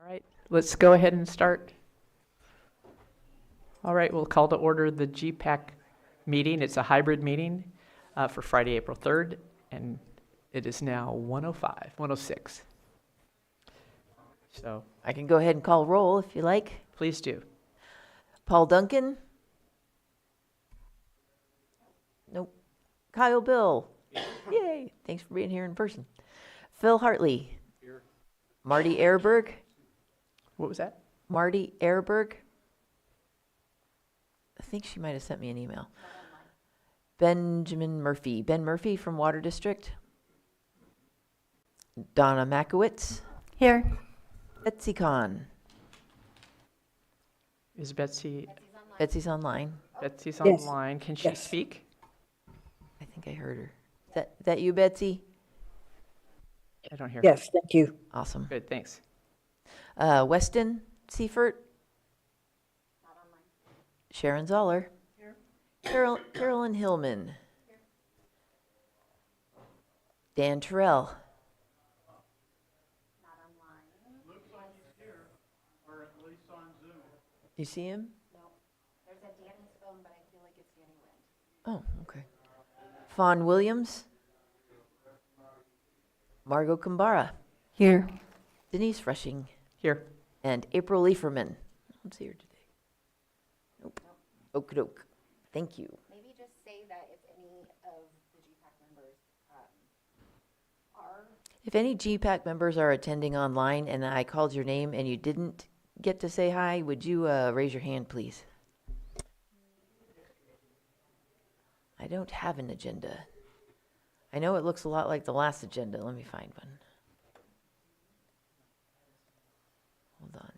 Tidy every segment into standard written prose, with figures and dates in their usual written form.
All right, let's go ahead and start. All right, we'll call to order the GPAC meeting. It's a hybrid meeting for Friday, April 3rd, and it is now 1:05, 1:06. So I can go ahead and call roll if you like. please do. Paul Duncan? Nope. Kyle Bill? Yay. Thanks for being here in person. Phil Hartley? Here. Marty Ehrberg? What was that? Marty Ehrberg? I think she might have sent me an email. Benjamin Murphy. Ben Murphy from Water District. Donna Makowitz. Here. Betsy Kahn. Is Betsy? Betsy's online. Betsy's Yes. online. Can she Yes. speak? I think I heard her. Is that you, Betsy? I don't hear her. Yes, thank you. Awesome. Good, thanks. Weston Seifert. Sharon Zoller. Carolyn Hillman. Dan Terrell. You see him? No. There's a Danny's phone, but I feel like it's Danny Wind. Oh, okay. Fawn Williams. Margot Kambara. Here. Denise Rushing. Here. And April Lieferman. No one's here today. Nope. Okie doke. Thank you. Maybe just say that if any of the GPAC members are. If any GPAC members are attending online and I called your name and you didn't get to say hi, would you raise your hand, please? I don't have an agenda. I know it looks a lot like the last agenda. Let me find one. Hold on.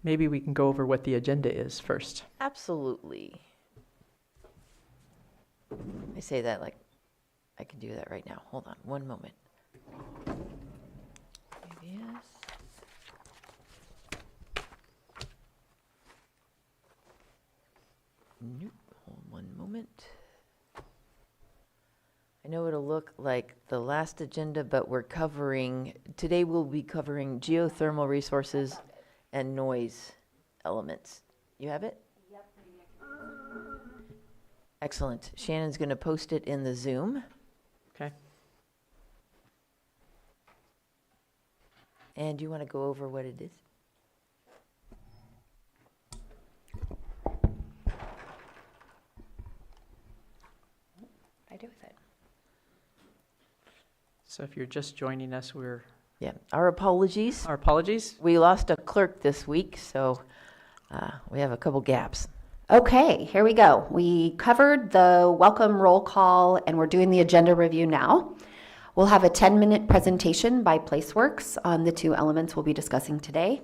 Maybe we can go over what the agenda is first. Absolutely. I say that like I can do that right now. Hold on one moment. Yes. Nope. Hold one moment. I know it'll look like the last agenda, but today we'll be covering geothermal resources and noise elements. You have it? Yep. Excellent. Shannon's going to post it in the Zoom. Okay. And you want to go over what it is? I do with it. So if you're just joining us, Yeah. Our apologies. our apologies. We lost a clerk this week, so we have a couple gaps. Okay, here we go. We covered the welcome roll call and we're doing the agenda review now. We'll have a 10-minute presentation by PlaceWorks on the two elements we'll be discussing today.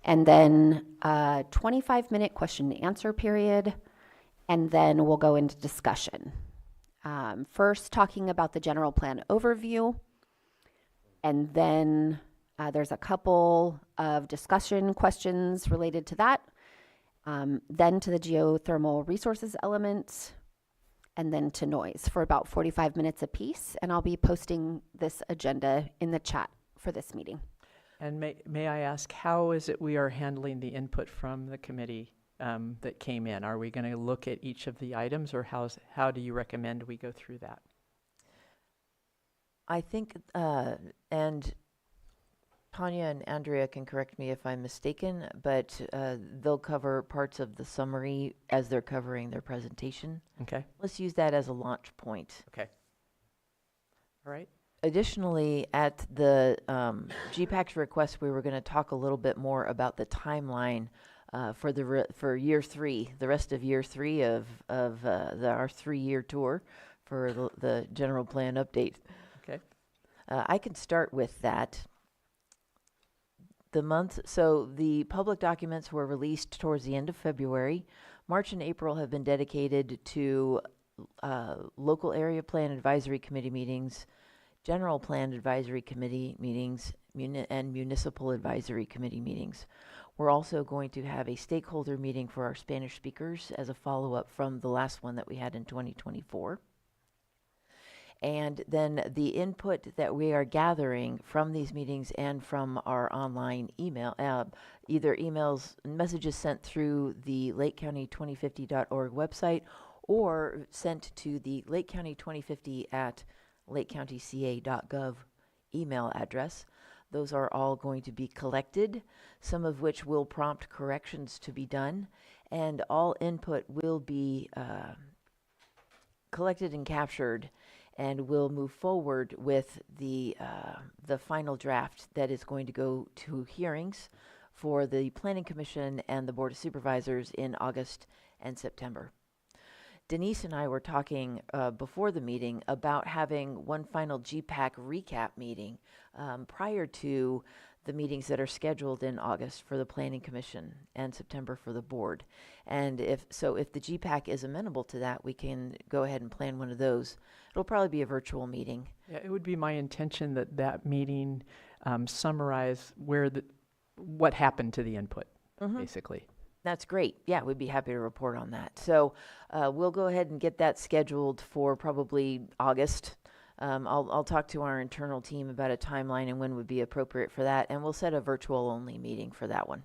And then a 25-minute question and answer period. And then we'll go into discussion. First, talking about the general plan overview. And then there's a couple of discussion questions related to that. Then to the geothermal resources element, and then to noise for about 45 minutes apiece. And I'll be posting this agenda in the chat for this meeting. And may I ask, how is it we are handling the input from the committee that came in? Are we going to look at each of the items, or how do you recommend we go through that? I think, and Tanya and Andrea can correct me if I'm mistaken, but they'll cover parts of the summary as they're covering their presentation. Okay. Let's use that as a launch point. Okay. All right. Additionally, at the GPAC's request, we were going to talk a little bit more about the timeline for year three, the rest of year three of our 3-year tour for the general plan update. Okay. I can start with that. So the public documents were released towards the end of February. March and April have been dedicated to local area plan advisory committee meetings, general plan advisory committee meetings, and municipal advisory committee meetings. We're also going to have a stakeholder meeting for our Spanish speakers as a follow-up from the last one that we had in 2024. And then the input that we are gathering from these meetings and from our online email, either emails, messages sent through the lakecounty2050.org website or sent to the Lake County 2050 at lakecountyca.gov email address. Those are all going to be collected, some of which will prompt corrections to be done, and all input will be collected and captured, and we'll move forward with the final draft that is going to go to hearings for the Planning Commission and the Board of Supervisors in August and September. Denise and I were talking before the meeting about having one final GPAC recap meeting prior to the meetings that are scheduled in August for the Planning Commission and September for the board. And if the GPAC is amenable to that, we can go ahead and plan one of those. It'll probably be a virtual meeting. Yeah, it would be my intention that that meeting summarize what happened to the input, basically. That's great. Yeah, we'd be happy to report on that. So we'll go ahead and get that scheduled for probably August. I'll talk to our internal team about a timeline and when would be appropriate for that, and we'll set a virtual only meeting for that one.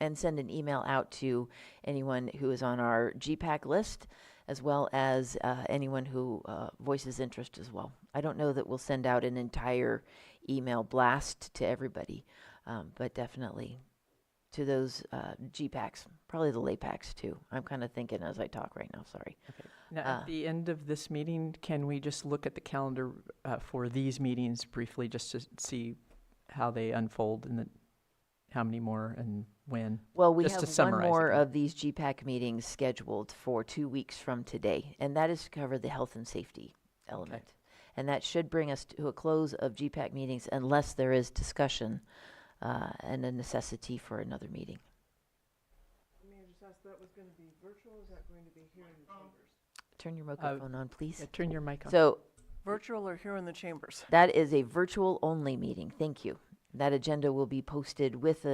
And send an email out to anyone who is on our GPAC list, as well as anyone who voices interest as well. I don't know that we'll send out an entire email blast to everybody, but definitely to those GPACs, probably the LAPACs too. I'm kind of thinking as I talk right now, sorry. Okay. Now, at the end of this meeting, can we just look at the calendar for these meetings briefly, just to see how they unfold and how many more and when? Well, we Just to have one summarize more again. of these GPAC meetings scheduled for 2 weeks from today, and that is to cover the health and safety element. And that should bring us to a close of GPAC meetings unless there is discussion and a necessity for another meeting. May I just ask, that was going to be virtual, or is that going to be here in the chambers? Turn your microphone on, please. Yeah, turn your mic on. So Virtual or here in the chambers? that is a virtual only meeting. Thank you. That agenda will be posted with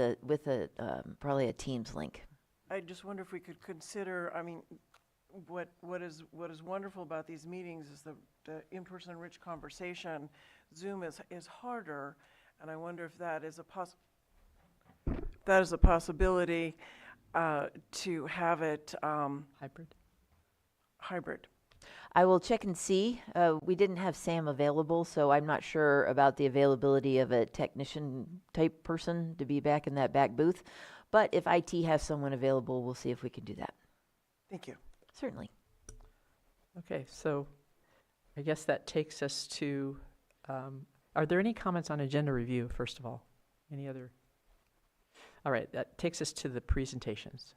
probably a Teams link. I just wonder if we could consider, I mean, what is wonderful about these meetings is the in-person rich conversation. Zoom is harder, and I wonder if that is a possibility to have it hybrid. I will check and see. We didn't have Sam available, so I'm not sure about the availability of a technician type person to be back in that back booth. But if IT has someone available, we'll see if we can do that. Thank you. Certainly. Okay, so I guess that takes us to, are there any comments on agenda review, first of all? Any other? All right, that takes us to the presentations.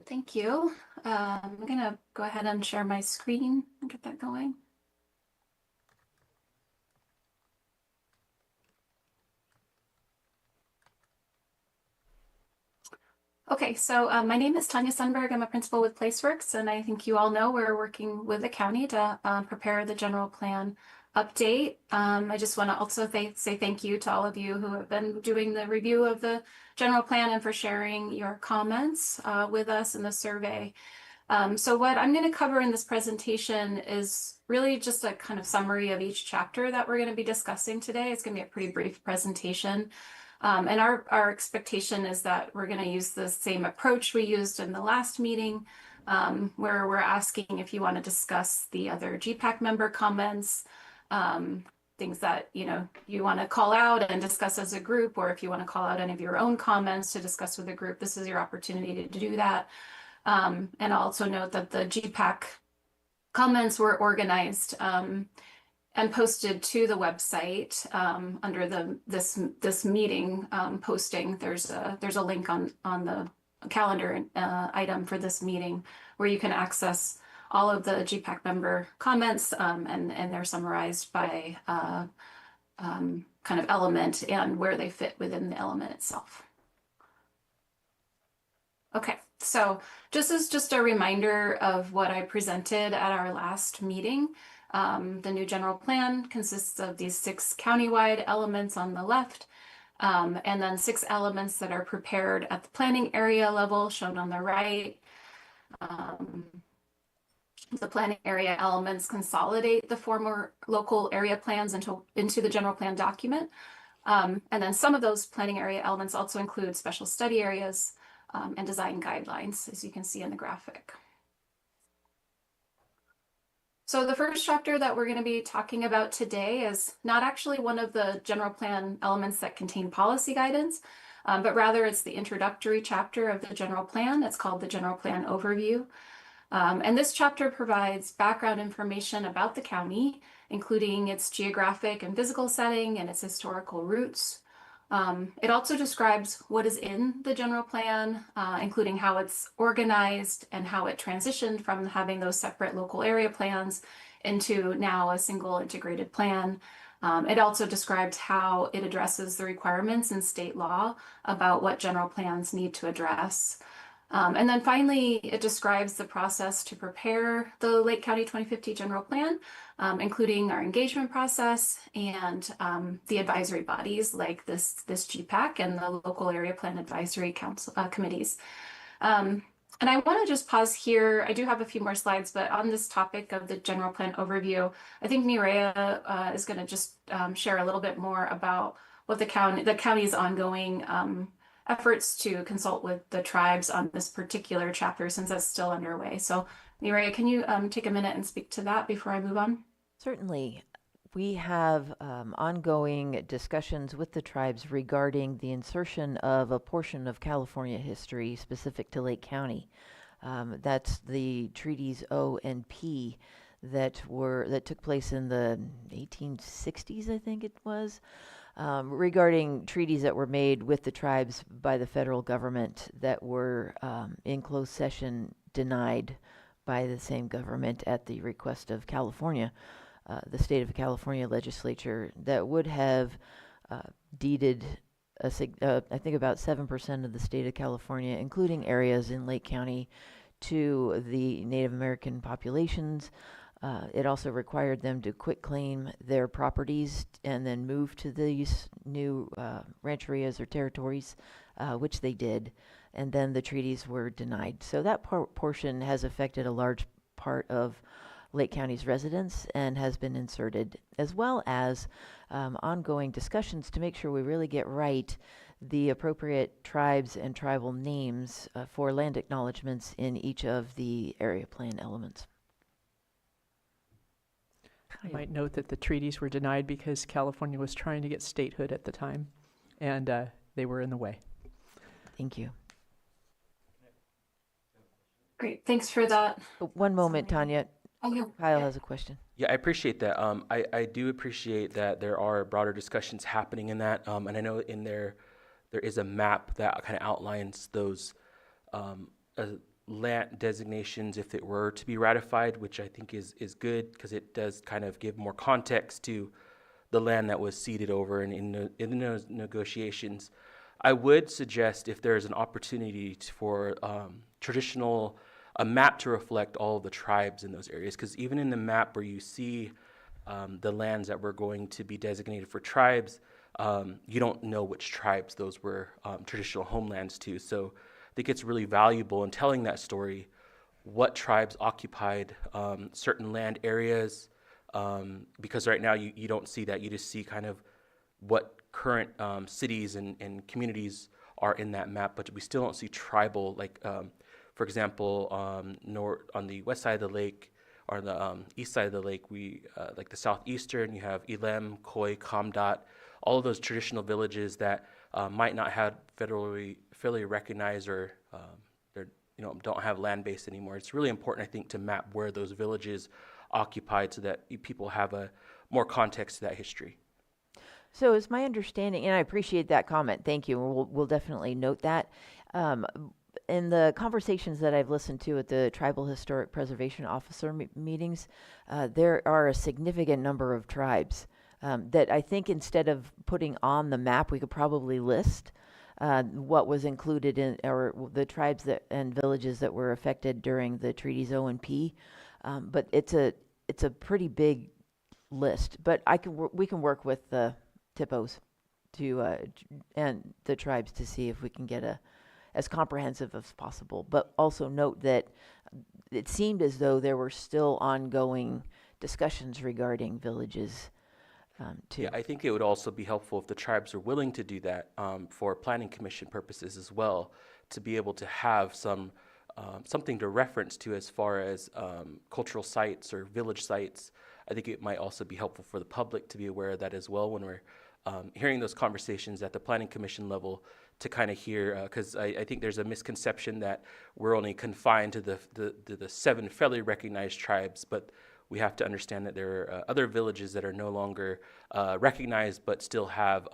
Thank you. I'm going to go ahead and share my screen and get that going. Okay, so my name is Tanya Sundberg. I'm a principal with PlaceWorks, and I think you all know we're working with the county to prepare the general plan update. I just want to also say thank you to all of you who have been doing the review of the general plan and for sharing your comments with us in the survey. So what I'm going to cover in this presentation is really just a kind of summary of each chapter that we're going to be discussing today. It's going to be a pretty brief presentation. And our expectation is that we're going to use the same approach we used in the last meeting, where we're asking if you want to discuss the other GPAC member comments, things that you want to call out and discuss as a group, or if you want to call out any of your own comments to discuss with the group, this is your opportunity to do that. And I'll also note that the GPAC comments were organized and posted to the website under this meeting posting. There's a link on the calendar item for this meeting where you can access all of the GPAC member comments, and they're summarized by kind of element and where they fit within the element itself. Okay, so just a reminder of what I presented at our last meeting. The new general plan consists of these 6 countywide elements on the left, and then 6 elements that are prepared at the planning area level shown on the right. The planning area elements consolidate the former local area plans into the general plan document. And then some of those planning area elements also include special study areas and design guidelines, as you can see in the graphic. So the first chapter that we're going to be talking about today is not actually one of the general plan elements that contain policy guidance, but rather it's the introductory chapter of the general plan. It's called the General Plan Overview. And this chapter provides background information about the county, including its geographic and physical setting and its historical roots. It also describes what is in the general plan, including how it's organized and how it transitioned from having those separate local area plans into now a single integrated plan. It also describes how it addresses the requirements in state law about what general plans need to address. And then finally, it describes the process to prepare the Lake County 2050 general plan, including our engagement process and the advisory bodies like this GPAC and the local area plan advisory council committees. And I want to just pause here. I do have a few more slides, but on this topic of the general plan overview, I think Mireya is going to just share a little bit more about what the county's ongoing efforts to consult with the tribes on this particular chapter, since that's still underway. So Mireya, can you take a minute and speak to that before I move on? Certainly. We have ongoing discussions with the tribes regarding the insertion of a portion of California history specific to Lake County. That's the treaties O and P that took place in the 1860s, I think it was, regarding treaties that were made with the tribes by the federal government that were in closed session denied by the same government at the request of California. The state of California legislature that would have deeded, I think about 7% of the state of California, including areas in Lake County, to the Native American populations. It also required them to quitclaim their properties and then move to these new rancherias or territories, which they did. And then the treaties were denied. So that portion has affected a large part of Lake County's residents and has been inserted, as well as ongoing discussions to make sure we really get right the appropriate tribes and tribal names for land acknowledgements in each of the area plan elements. I might note that the treaties were denied because California was trying to get statehood at the time, and they were in the way. Thank you. Great, thanks for that. One moment, Tanya. Oh, yeah. Kyle has a question. Yeah, I appreciate that. I do appreciate that there are broader discussions happening in that. And I know in there is a map that kind of outlines those land designations if it were to be ratified, which I think is good because it does kind of give more context to the land that was ceded over in those negotiations. I would suggest if there's an opportunity for a map to reflect all of the tribes in those areas, because even in the map where you see the lands that were going to be designated for tribes, you don't know which tribes those were traditional homelands to. So I think it's really valuable in telling that story, what tribes occupied certain land areas, because right now you don't see that. You just see kind of what current cities and communities are in that map, but we still don't see tribal, like, for example, on the west side of the lake, or the east side of the lake, we like the southeastern, you have Elam, Khoi, Kamdot, all of those traditional villages that might not have federally recognized or don't have land base anymore. It's really important, I think, to map where those villages occupied so that people have a more context to that history. So it's my understanding, and I appreciate that comment. Thank you. We'll definitely note that. In the conversations that I've listened to at the Tribal Historic Preservation Officer meetings, there are a significant number of tribes that I think instead of putting on the map, we could probably list what was included in, or the tribes and villages that were affected during the treaties O and P. But it's a pretty big list. But we can work with the TIPOs and the tribes to see if we can get as comprehensive as possible. But also note that it seemed as though there were still ongoing discussions regarding villages too. Yeah, I think it would also be helpful if the tribes are willing to do that for planning commission purposes as well, to be able to have something to reference to as far as cultural sites or village sites. I think it might also be helpful for the public to be aware of that as well when we're hearing those conversations at the planning commission level, to kind of hear, because I think there's a misconception that we're only confined to the 7 federally recognized tribes, but we have to understand that there are other villages that are no longer recognized, but still have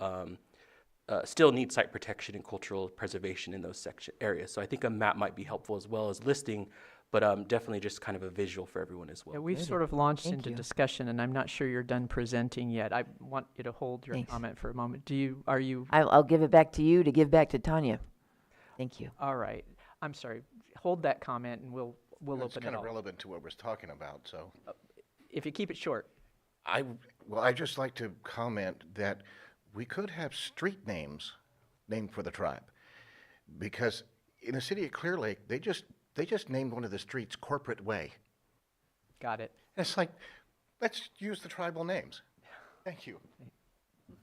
still need site protection and cultural preservation in those areas. So I think a map might be helpful as well as listing, but definitely just kind of a visual for everyone as well. Yeah, we've Noted. sort of launched Thank into you. discussion, and I'm not sure you're done presenting yet. I want you to hold your Thanks. comment for a moment. Are you, I'll give it back to you to give back to Tanya. Thank you. all right. I'm sorry. Hold that comment and we'll It's open kind it of all. relevant to what we're talking about, so. If you keep it short. I'd just like to comment that we could have street names named for the tribe. Because in the city of Clear Lake, they just named one of the streets Corporate Way. Got it. And it's like, let's use the tribal names. Thank you.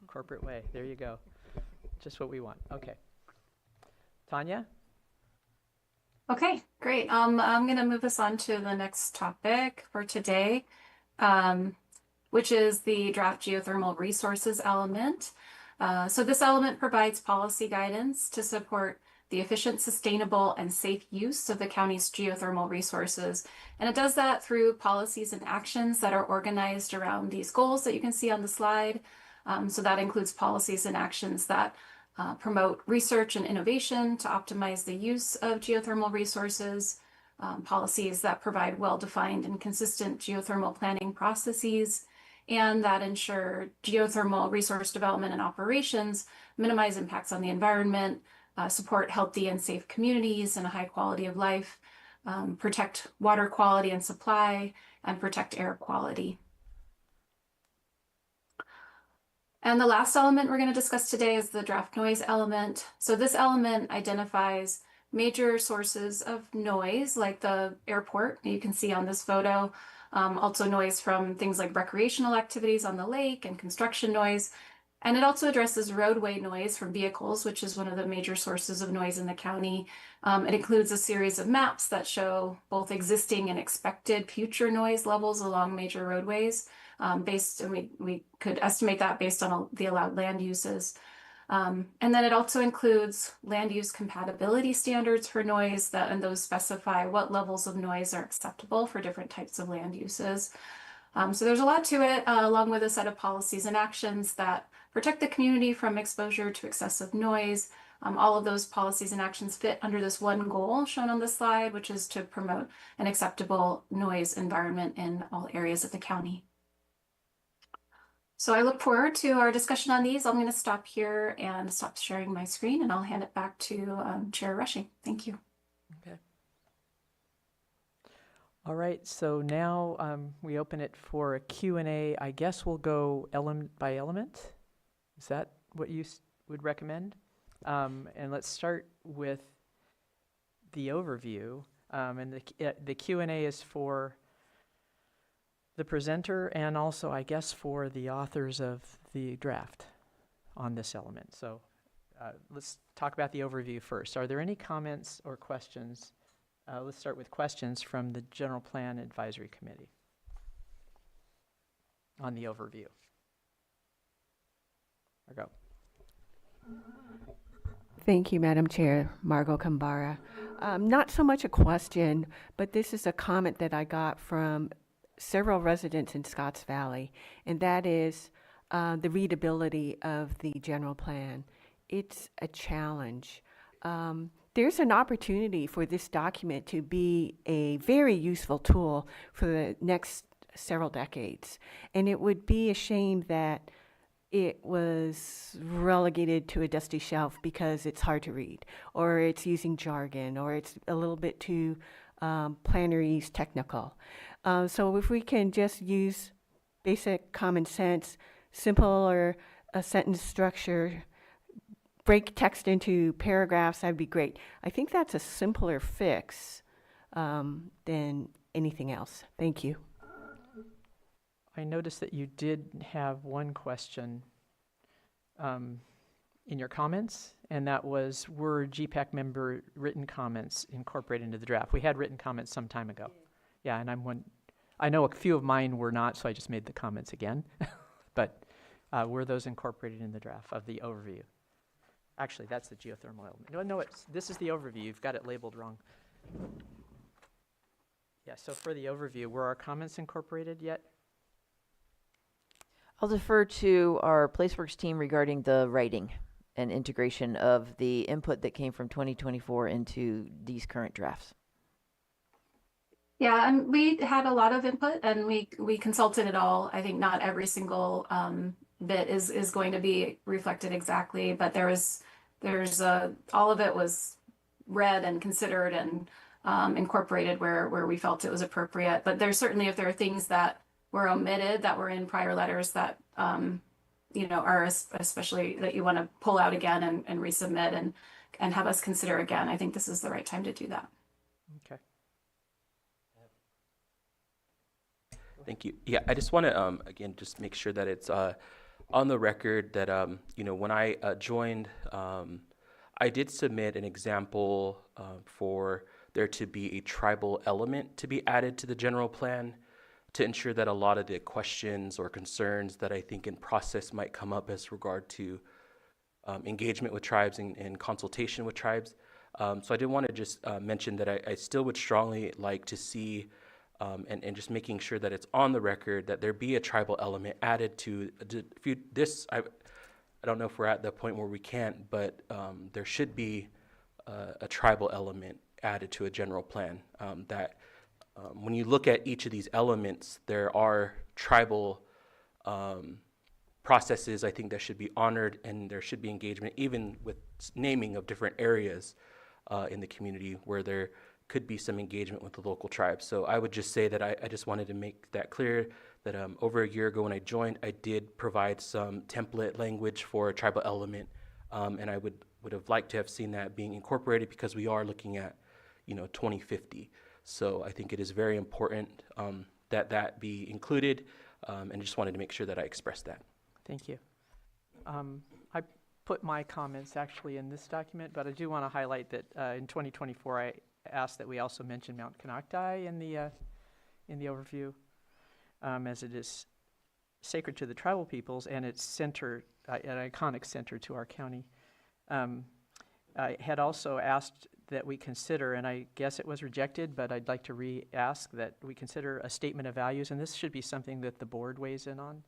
Corporate way. There you go. Just what we want. Okay. Tanya? Okay, great. I'm going to move us on to the next topic for today, which is the draft geothermal resources element. So this element provides policy guidance to support the efficient, sustainable, and safe use of the county's geothermal resources. And it does that through policies and actions that are organized around these goals that you can see on the slide. So that includes policies and actions that promote research and innovation to optimize the use of geothermal resources, policies that provide well-defined and consistent geothermal planning processes, and that ensure geothermal resource development and operations minimize impacts on the environment, support healthy and safe communities and a high quality of life, protect water quality and supply, and protect air quality. And the last element we're going to discuss today is the draft noise element. So this element identifies major sources of noise, like the airport you can see on this photo, also noise from things like recreational activities on the lake and construction noise. And it also addresses roadway noise from vehicles, which is one of the major sources of noise in the county. It includes a series of maps that show both existing and expected future noise levels along major roadways. And we could estimate that based on the allowed land uses. And then it also includes land use compatibility standards for noise and those specify what levels of noise are acceptable for different types of land uses. So there's a lot to it, along with a set of policies and actions that protect the community from exposure to excessive noise. All of those policies and actions fit under this one goal shown on the slide, which is to promote an acceptable noise environment in all areas of the county. So I look forward to our discussion on these. I'm going to stop here and stop sharing my screen, and I'll hand it back to Chair Rushing. Thank you. Okay. All right, so now we open it for a Q&A. I guess we'll go element by element. Is that what you would recommend? And let's start with the overview. And the Q&A is for the presenter and also, I guess, for the authors of the draft on this element. So let's talk about the overview first. Are there any comments or questions? Let's start with questions from the General Plan Advisory Committee on the overview. Margot. Thank you, Madam Chair. Margot Kambara. Not so much a question, but this is a comment that I got from several residents in Scotts Valley, and that is the readability of the general plan. It's a challenge. There's an opportunity for this document to be a very useful tool for the next several decades, and it would be a shame that it was relegated to a dusty shelf because it's hard to read, or it's using jargon, or it's a little bit too plannerese technical. So if we can just use basic common sense, simple or a sentence structure, break text into paragraphs, that'd be great. I think that's a simpler fix than anything else. Thank you. I noticed that you did have one question in your comments, and that was, were GPAC member written comments incorporated into the draft? We had written comments some time ago. Yeah, and I know a few of mine were not, so I just made the comments again. But were those incorporated in the draft of the overview? Actually, that's the geothermal element. No, this is the overview. You've got it labeled wrong. Yeah, so for the overview, were our comments incorporated yet? I'll defer to our PlaceWorks team regarding the writing and integration of the input that came from 2024 into these current drafts. Yeah, and we had a lot of input and we consulted it all. I think not every single bit is going to be reflected exactly, but there's all of it was read and considered and incorporated where we felt it was appropriate. But there's certainly, if there are things that were omitted that were in prior letters that are especially that you want to pull out again and resubmit and have us consider again, I think this is the right time to do that. Okay. Thank you. Yeah, I just want to, again, just make sure that it's on the record that, when I joined, I did submit an example for there to be a tribal element to be added to the general plan to ensure that a lot of the questions or concerns that I think in process might come up as regard to engagement with tribes and consultation with tribes. So I did want to just mention that I still would strongly like to see and just making sure that it's on the record that there be a tribal element added to this. I don't know if we're at the point where we can't, but there should be a tribal element added to a general plan. That when you look at each of these elements, there are tribal processes, I think, that should be honored, and there should be engagement, even with naming of different areas in the community where there could be some engagement with the local tribes. So I would just say that I just wanted to make that clear that over a year ago when I joined, I did provide some template language for a tribal element, and I would have liked to have seen that being incorporated because we are looking at 2050. So I think it is very important that be included, and just wanted to make sure that I expressed that. Thank you. I put my comments actually in this document, but I do want to highlight that in 2024, I asked that we also mention Mount Canocti in the overview, as it is sacred to the tribal peoples and its center, an iconic center to our county. I had also asked that we consider, and I guess it was rejected, but I'd like to re-ask that we consider a statement of values, and this should be something that the board weighs in on.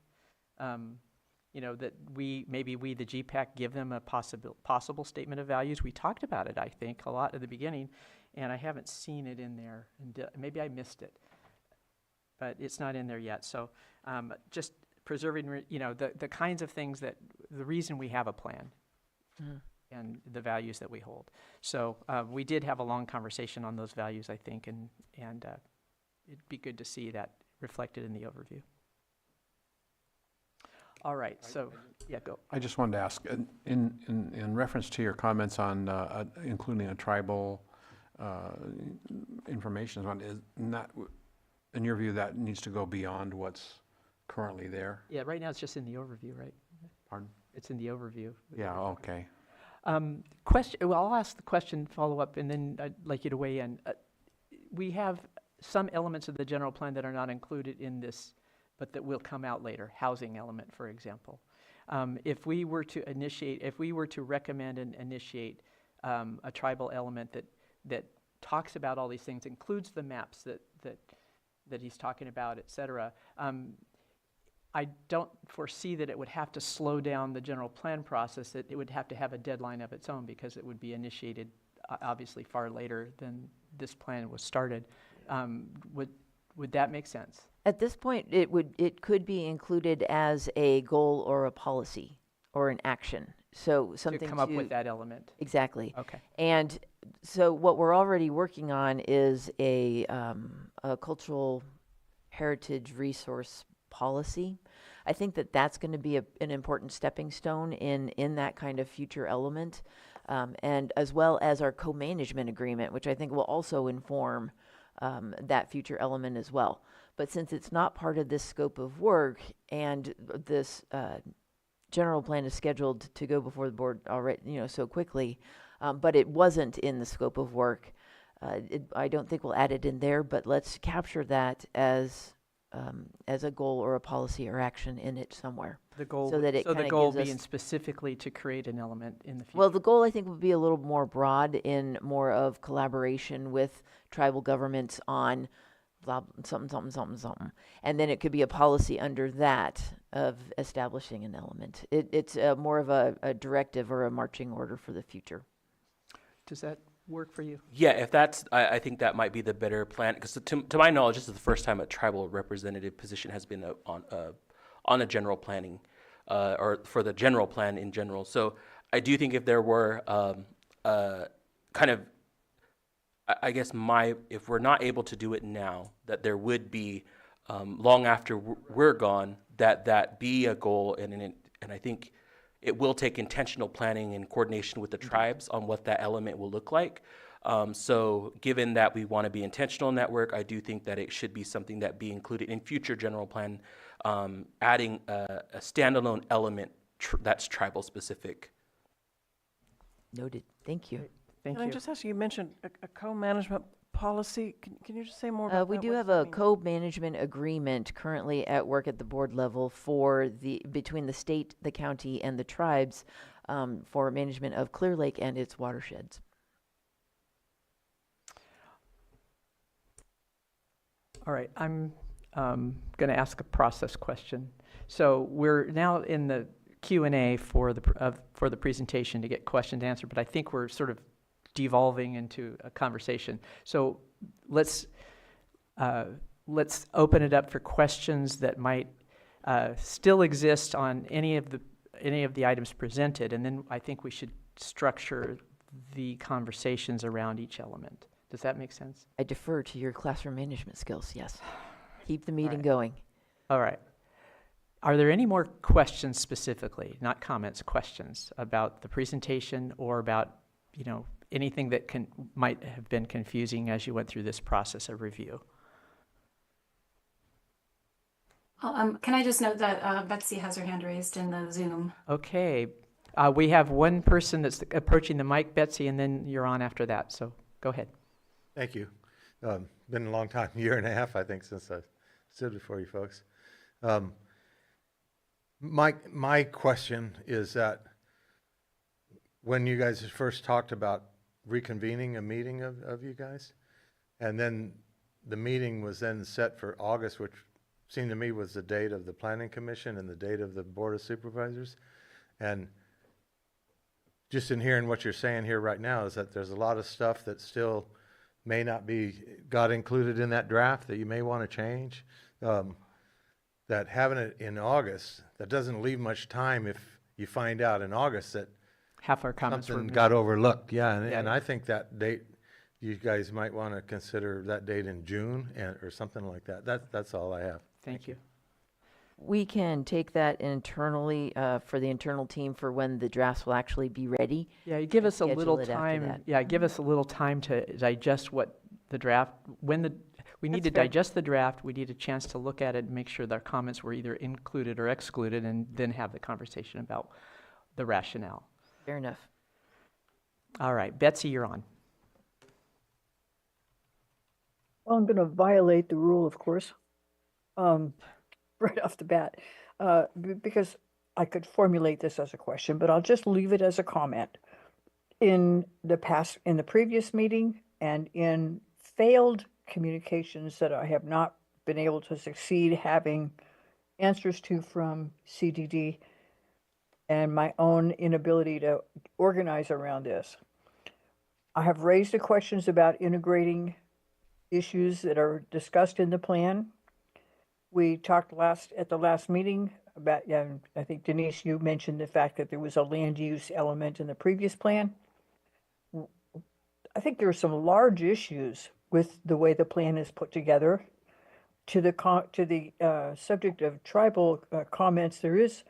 That we, the GPAC, give them a possible statement of values. We talked about it, I think, a lot at the beginning, and I haven't seen it in there. And maybe I missed it, but it's not in there yet. So just preserving, the kinds of things that, the reason we have a plan. Mm-hmm. And the values that we hold. So we did have a long conversation on those values, I think, and it'd be good to see that reflected in the overview. All right, so, yeah, go. I just wanted to ask, in reference to your comments on including a tribal information, in your view, that needs to go beyond what's currently there? Yeah, right now it's just in the overview, right? Pardon? It's in the overview. Yeah, okay. Well, I'll ask the question, follow up, and then I'd like you to weigh in. We have some elements of the general plan that are not included in this, but that will come out later. Housing element, for example. If we were to recommend and initiate a tribal element that talks about all these things, includes the maps that he's talking about, et cetera, I don't foresee that it would have to slow down the general plan process. It would have to have a deadline of its own because it would be initiated obviously far later than this plan was started. Would that make sense? At this point, it could be included as a goal or a policy or an action. So something to come up with that element. Exactly. Okay. And so what we're already working on is a cultural heritage resource policy. I think that that's going to be an important stepping stone in that kind of future element, and as well as our co-management agreement, which I think will also inform that future element as well. But since it's not part of this scope of work, and this general plan is scheduled to go before the board already, so quickly, but it wasn't in the scope of work, I don't think we'll add it in there, but let's capture that as a goal or a policy or action in it somewhere. The goal, So that it the kinda goal gives being us- specifically to create an element in the future. Well, the goal, I think, would be a little more broad, in more of collaboration with tribal governments on blah, something, something, something, something. And then it could be a policy under that of establishing an element. It's more of a directive or a marching order for the future. Does that work for you? Yeah, if that's, I think that might be the better plan, because to my knowledge, this is the first time a tribal representative position has been on a general planning, or for the general plan in general. So I do think if there were kind of, I guess if we're not able to do it now, that there would be, long after we're gone, that be a goal, and I think it will take intentional planning and coordination with the tribes on what that element will look like. So given that we want to be intentional in that work, I do think that it should be something that be included in future general plan, adding a standalone element that's tribal specific. Noted. Thank you. Thank Can I you. just ask you mentioned a co-management policy? Can you just say more about We that? do What have does that a mean? co-management agreement currently at work at the board level between the state, the county, and the tribes, for management of Clear Lake and its watersheds. All right, I'm going to ask a process question. So we're now in the Q&A for the presentation to get questions answered, but I think we're sort of devolving into a conversation. So let's open it up for questions that might still exist on any of the items presented, and then I think we should structure the conversations around each element. Does that make sense? I defer to your classroom management skills, yes. Keep the meeting right. going. All right. Are there any more questions specifically, not comments, questions about the presentation or about, anything that might have been confusing as you went through this process of review? Can I just note that Betsy has her hand raised in the Zoom? Okay. We have one person that's approaching the mic, Betsy, and then you're on after that. So go ahead. Thank you. Been a long time, year and a half, I think, since I stood before you folks. My question is that when you guys first talked about reconvening a meeting of you guys, and then the meeting was then set for August, which seemed to me was the date of the Planning Commission and the date of the Board of Supervisors. And just in hearing what you're saying here right now is that there's a lot of stuff that still may not got included in that draft that you may want to change. That having it in August, that doesn't leave much time if you find out in August that Half our comments were something missed. got overlooked. Yeah, Yeah. and I think that date, you guys might want to consider that date in June or something like that. That's all I have. Thank you. We can take that internally for the internal team for when the drafts will actually be ready. Yeah, you give us a schedule little it after time. that. Yeah, give us a little time to digest what the draft, we need That's to fair. digest the draft, we need a chance to look at it and make sure that our comments were either included or excluded, and then have the conversation about the rationale. Fair enough. All right, Betsy, you're on. Well, I'm going to violate the rule, of course, right off the bat, because I could formulate this as a question, but I'll just leave it as a comment. In the previous meeting and in failed communications that I have not been able to succeed having answers to from CDD, and my own inability to organize around this, I have raised the questions about integrating issues that are discussed in the plan. We talked at the last meeting about, I think Denise, you mentioned the fact that there was a land use element in the previous plan. I think there are some large issues with the way the plan is put together. to the subject of tribal comments, there is,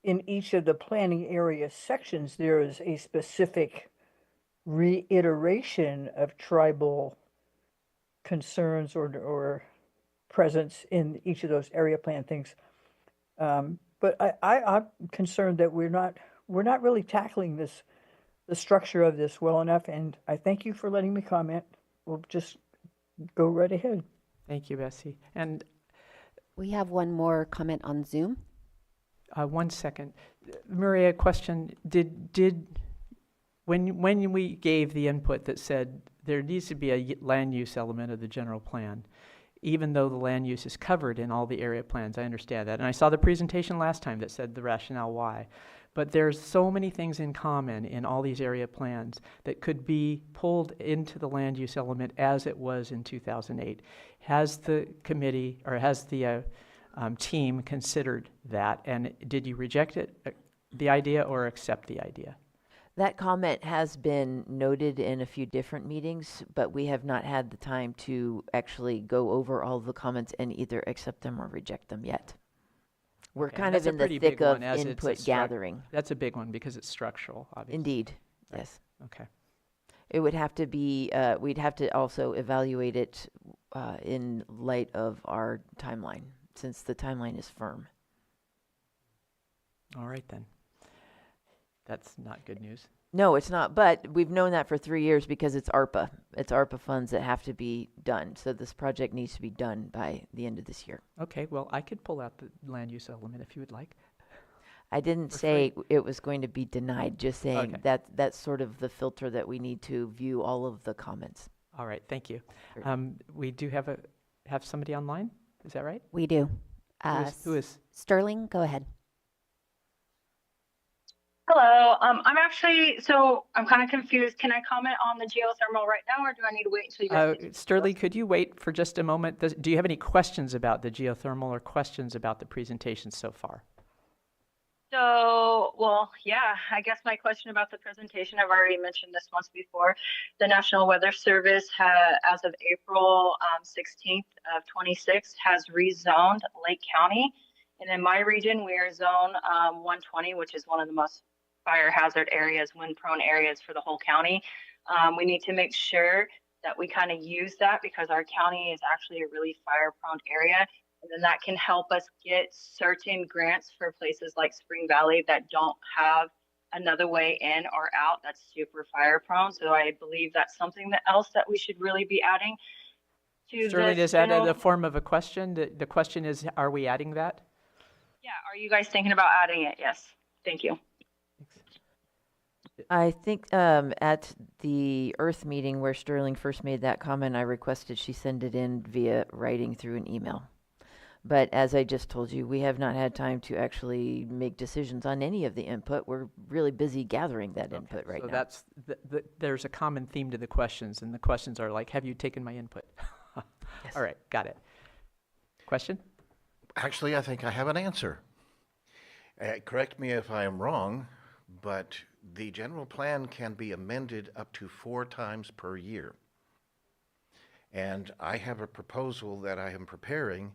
in each of the planning area sections, there is a specific reiteration of tribal concerns or presence in each of those area plan things. But I'm concerned that we're not really tackling the structure of this well enough, and I thank you for letting me comment. We'll just go right ahead. Thank you, Bessie. And We have one more comment on Zoom. 1 second. Maria, question, when we gave the input that said there needs to be a land use element of the general plan, even though the land use is covered in all the area plans, I understand that. And I saw the presentation last time that said the rationale why. But there's so many things in common in all these area plans that could be pulled into the land use element as it was in 2008. Has the committee, or has the team considered that? And did you reject it, the idea, or accept the idea? That comment has been noted in a few different meetings, but we have not had the time to actually go over all the comments and either accept them or reject them yet. We're Okay, kind that's of a in the pretty thick big one, of as it's a input struc- gathering. That's a big one because it's structural, obviously. Indeed, Right. yes. Okay. It would have to be, we'd have to also evaluate it in light of our timeline, since the timeline is firm. All right then. That's not good news. No, it's not, but we've known that for 3 years because it's ARPA. It's ARPA funds that have to be done. So this project needs to be done by the end of this year. Okay, well, I could pull out the land use element if you would like. I didn't For say it was going to be denied, just saying Okay. that that's sort of the filter that we need to view all of the comments. All right, thank you. Sure. We do have somebody online, is that right? We do. Who is? Sterling, go ahead. Hello. I'm kind of confused. Can I comment on the geothermal right now, or do I need to wait until you guys? finish? Sterling, could you wait for just a moment? Do you have any questions about the geothermal or questions about the presentation so far? Yeah, I guess my question about the presentation, I've already mentioned this once before. The National Weather Service as of April 16th of 26, has rezoned Lake County. And in my region, we are zone 120, which is one of the most fire hazard areas, wind prone areas for the whole county. We need to make sure that we kind of use that because our county is actually a really fire prone area. And then that can help us get certain grants for places like Spring Valley that don't have another way in or out that's super fire prone. So I believe that's something else that we should really be adding to Sterling, this is that in general- the form of a question? The question is, are we adding that? Yeah, are you guys thinking about adding it? Yes. Thank you. I think at the Earth meeting where Sterling first made that comment, I requested she send it in via writing through an email. But as I just told you, we have not had time to actually make decisions on any of the input. We're really busy gathering that input right so now. that's there's a common theme to the questions, and the questions are like, have you taken my input? Yes. All right, got it. Question? Actually, I think I have an answer. Correct me if I am wrong, but the general plan can be amended up to 4 times per year. And I have a proposal that I am preparing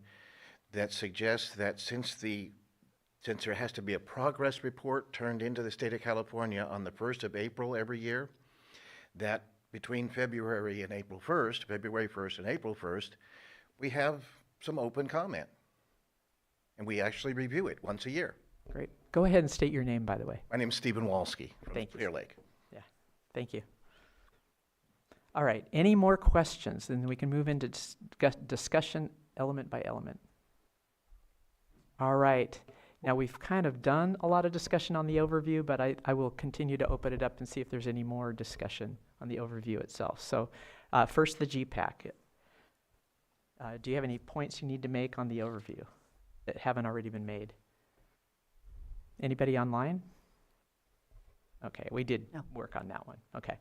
that suggests that since there has to be a progress report turned into the state of California on the 1st of April every year, that between February 1st and April 1st, we have some open comment. And we actually review it once a year. Great. Go ahead and state your name, by the way. My name's Stephen Walski from Thank you. Clear Lake. Yeah, thank you. All right, any more questions? Then we can move into discussion element by element. All right. Now, we've kind of done a lot of discussion on the overview, but I will continue to open it up and see if there's any more discussion on the overview itself. So first, the GPAC. Do you have any points you need to make on the overview that haven't already been made? Anybody online? Okay, we did work on that one. Okay.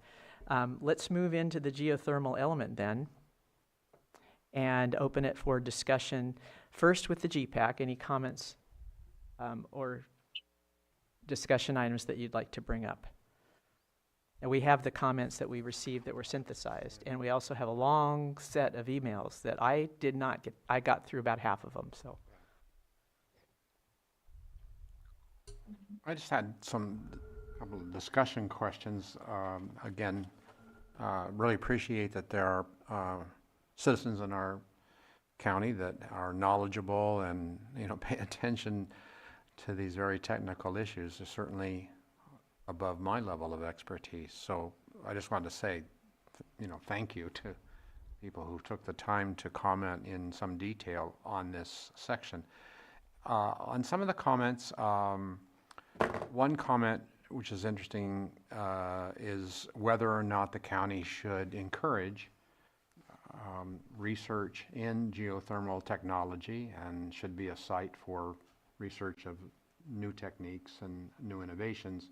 Let's move into the geothermal element then and open it for discussion. First with the GPAC, any comments or discussion items that you'd like to bring up? And we have the comments that we received that were synthesized. And we also have a long set of emails that I did not get. I got through about half of them, so. I just had couple of discussion questions. Again, really appreciate that there are citizens in our county that are knowledgeable and, pay attention to these very technical issues. Is certainly above my level of expertise. So I just wanted to say, thank you to people who took the time to comment in some detail on this section. On some of the comments, one comment which is interesting is whether or not the county should encourage research in geothermal technology and should be a site for research of new techniques and new innovations.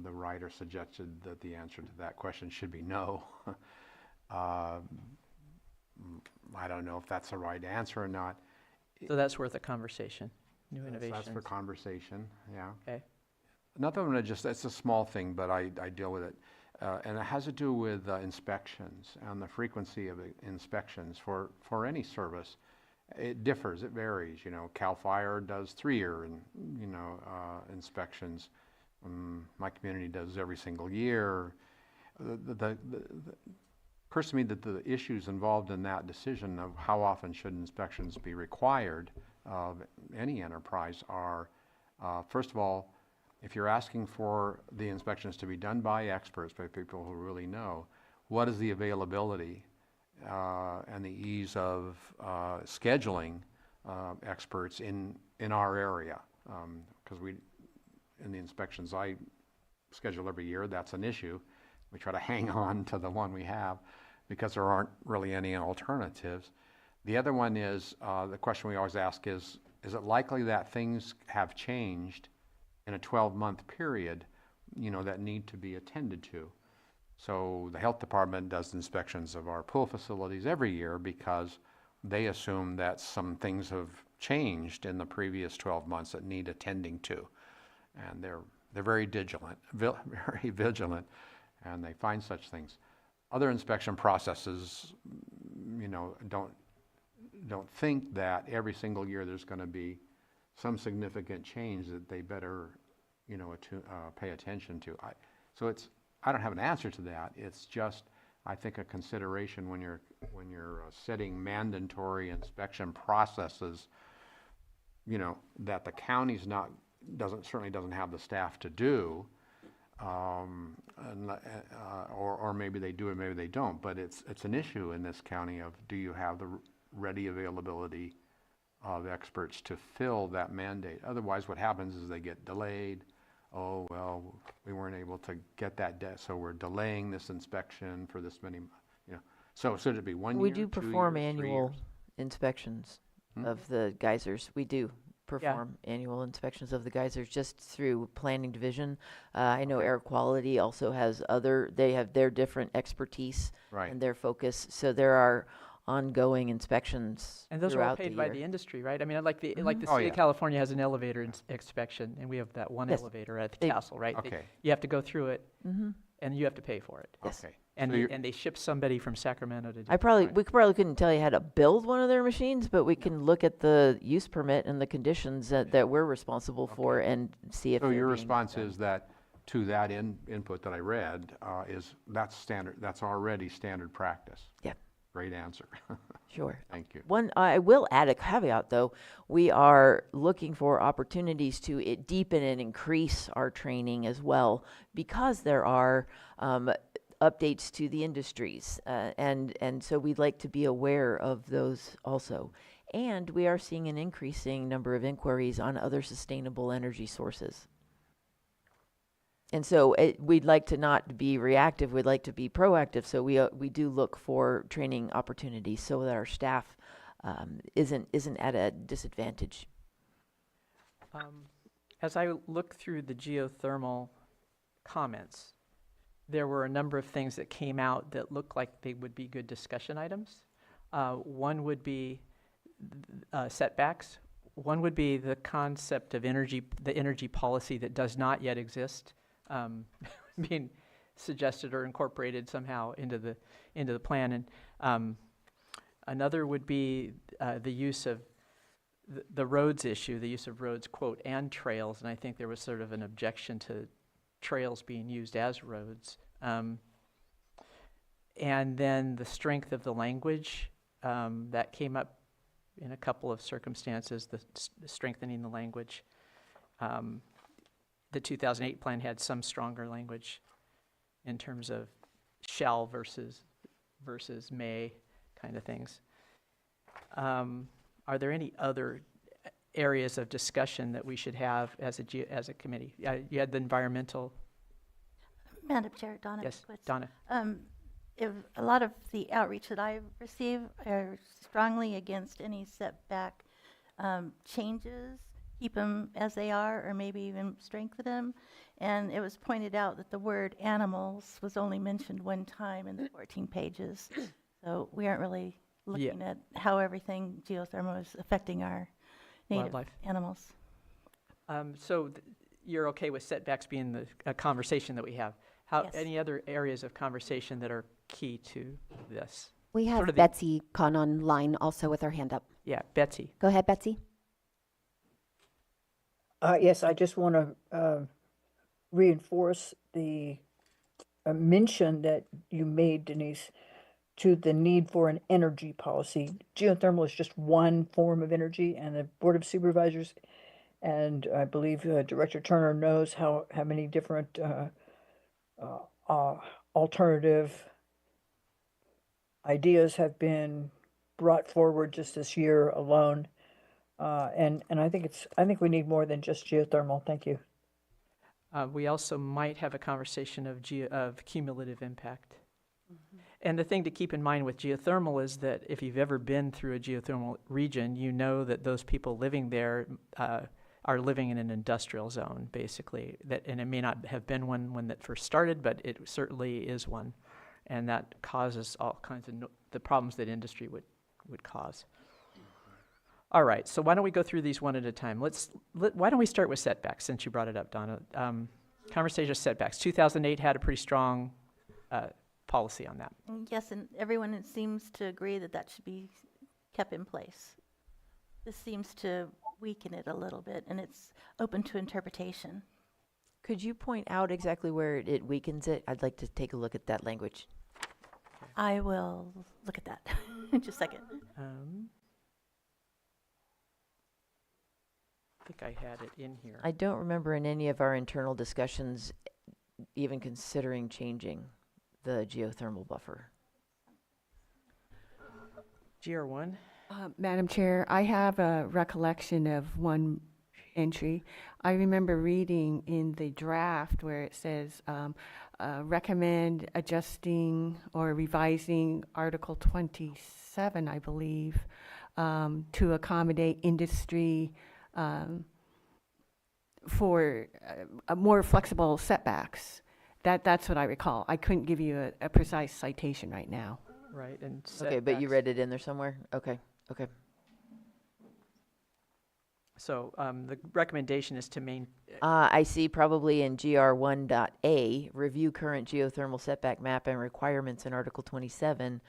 The writer suggested that the answer to that question should be no. I don't know if that's the right answer or not. So that's worth a conversation, new innovations. That's for conversation, yeah. Okay. Another one, it's a small thing, but I deal with it. And it has to do with inspections and the frequency of inspections for any service. It differs, it varies. CAL FIRE does 3-year inspections. My community does every single year. It occurs to me that the issues involved in that decision of how often should inspections be required of any enterprise are, first of all, if you're asking for the inspections to be done by experts, by people who really know, what is the availability and the ease of scheduling experts in our area? Because in the inspections I schedule every year, that's an issue. We try to hang on to the one we have because there aren't really any alternatives. The other one is, the question we always ask is it likely that things have changed in a 12-month period, that need to be attended to? So the health department does inspections of our pool facilities every year because they assume that some things have changed in the previous 12 months that need attending to. And they're very vigilant, and they find such things. Other inspection processes, don't think that every single year there's going to be some significant change that they better, pay attention to. I don't have an answer to that. It's just, I think, a consideration when you're setting mandatory inspection processes, that the county's certainly doesn't have the staff to do, or maybe they do or maybe they don't. But it's an issue in this county of, do you have the ready availability of experts to fill that mandate? Otherwise, what happens is they get delayed. Oh, well, we weren't able to get that, so we're delaying this inspection for this many, So should it be 1 year, We do 2 perform years, 3 annual years? inspections of the geysers. We do perform annual inspections of the geysers just through planning division. I know air quality also has they have their different expertise Right. and their focus. So there are ongoing inspections And those are all throughout the paid by year. the industry, right? I mean, like the Oh, city yeah. of California has an elevator inspection, and we have that one Yes. elevator at the They- castle, right? Okay. You have to go through it, Mhm. and you have to pay for it. Yes. Okay. And So you're- and they ship somebody from Sacramento to do We probably couldn't tell you how to build one of their machines, but we can look at the use permit and the conditions that we're responsible for and see if So they're your being response done. is that, to that input that I read, that's standard, that's already standard practice? Yeah. Great answer. Sure. Thank you. I will add a caveat, though. We are looking for opportunities to deepen and increase our training as well, because there are updates to the industries, and so we'd like to be aware of those also. And we are seeing an increasing number of inquiries on other sustainable energy sources. And so we'd like to not be reactive, we'd like to be proactive, so we do look for training opportunities so that our staff isn't at a disadvantage. As I look through the geothermal comments, there were a number of things that came out that looked like they would be good discussion items. One would be setbacks. One would be the concept of the energy policy that does not yet exist. I mean, suggested or incorporated somehow into the plan. And another would be the use of the roads issue, the use of roads, quote, and trails. And I think there was sort of an objection to trails being used as roads. And then the strength of the language that came up in a couple of circumstances, the strengthening the language. The 2008 plan had some stronger language in terms of shall versus may kind of things. Are there any other areas of discussion that we should have as a committee? You had the environmental. Madam Chair, Donna. Yes, Quitz. Donna. If a lot of the outreach that I receive are strongly against any setback changes, keep them as they are, or maybe even strengthen them. And it was pointed out that the word animals was only mentioned one time in the 14 pages. So we aren't really looking at how everything geothermal is affecting our native Wildlife. animals. So you're okay with setbacks being a conversation that we have? Yes. Any other areas of conversation that are key to this? We have Sort of Betsy Kahn online also with her hand up. Yeah, Betsy. Go ahead, Betsy. Yes, I just want to reinforce the mention that you made, Denise, to the need for an energy policy. Geothermal is just one form of energy, and the Board of Supervisors, and I believe Director Turner knows how many different alternative ideas have been brought forward just this year alone. And I think we need more than just geothermal. Thank you. We also might have a conversation of cumulative impact. And the thing to keep in mind with geothermal is that if you've ever been through a geothermal region, you know that those people living there are living in an industrial zone, basically. And it may not have been one when that first started, but it certainly is one. And that causes all kinds of the problems that industry would cause. All right, so why don't we go through these one at a time? Why don't we start with setbacks, since you brought it up, Donna. Conversation of setbacks. 2008 had a pretty strong policy on that. Yes, and everyone seems to agree that that should be kept in place. This seems to weaken it a little bit, and it's open to interpretation. Could you point out exactly where it weakens it? I'd like to take a look at that language. I will look at that in just a second. I think I had it in here. I don't remember in any of our internal discussions even considering changing the geothermal buffer. GR1? Madam Chair, I have a recollection of one entry. I remember reading in the draft where it says recommend adjusting or revising Article 27, I believe, to accommodate industry for more flexible setbacks. That's what I recall. I couldn't give you a precise citation right now. Right, and Okay, but you setbacks. read it in there somewhere? Okay. So the recommendation is to I see probably in GR1.A, review current geothermal setback map and requirements in Article 27, ...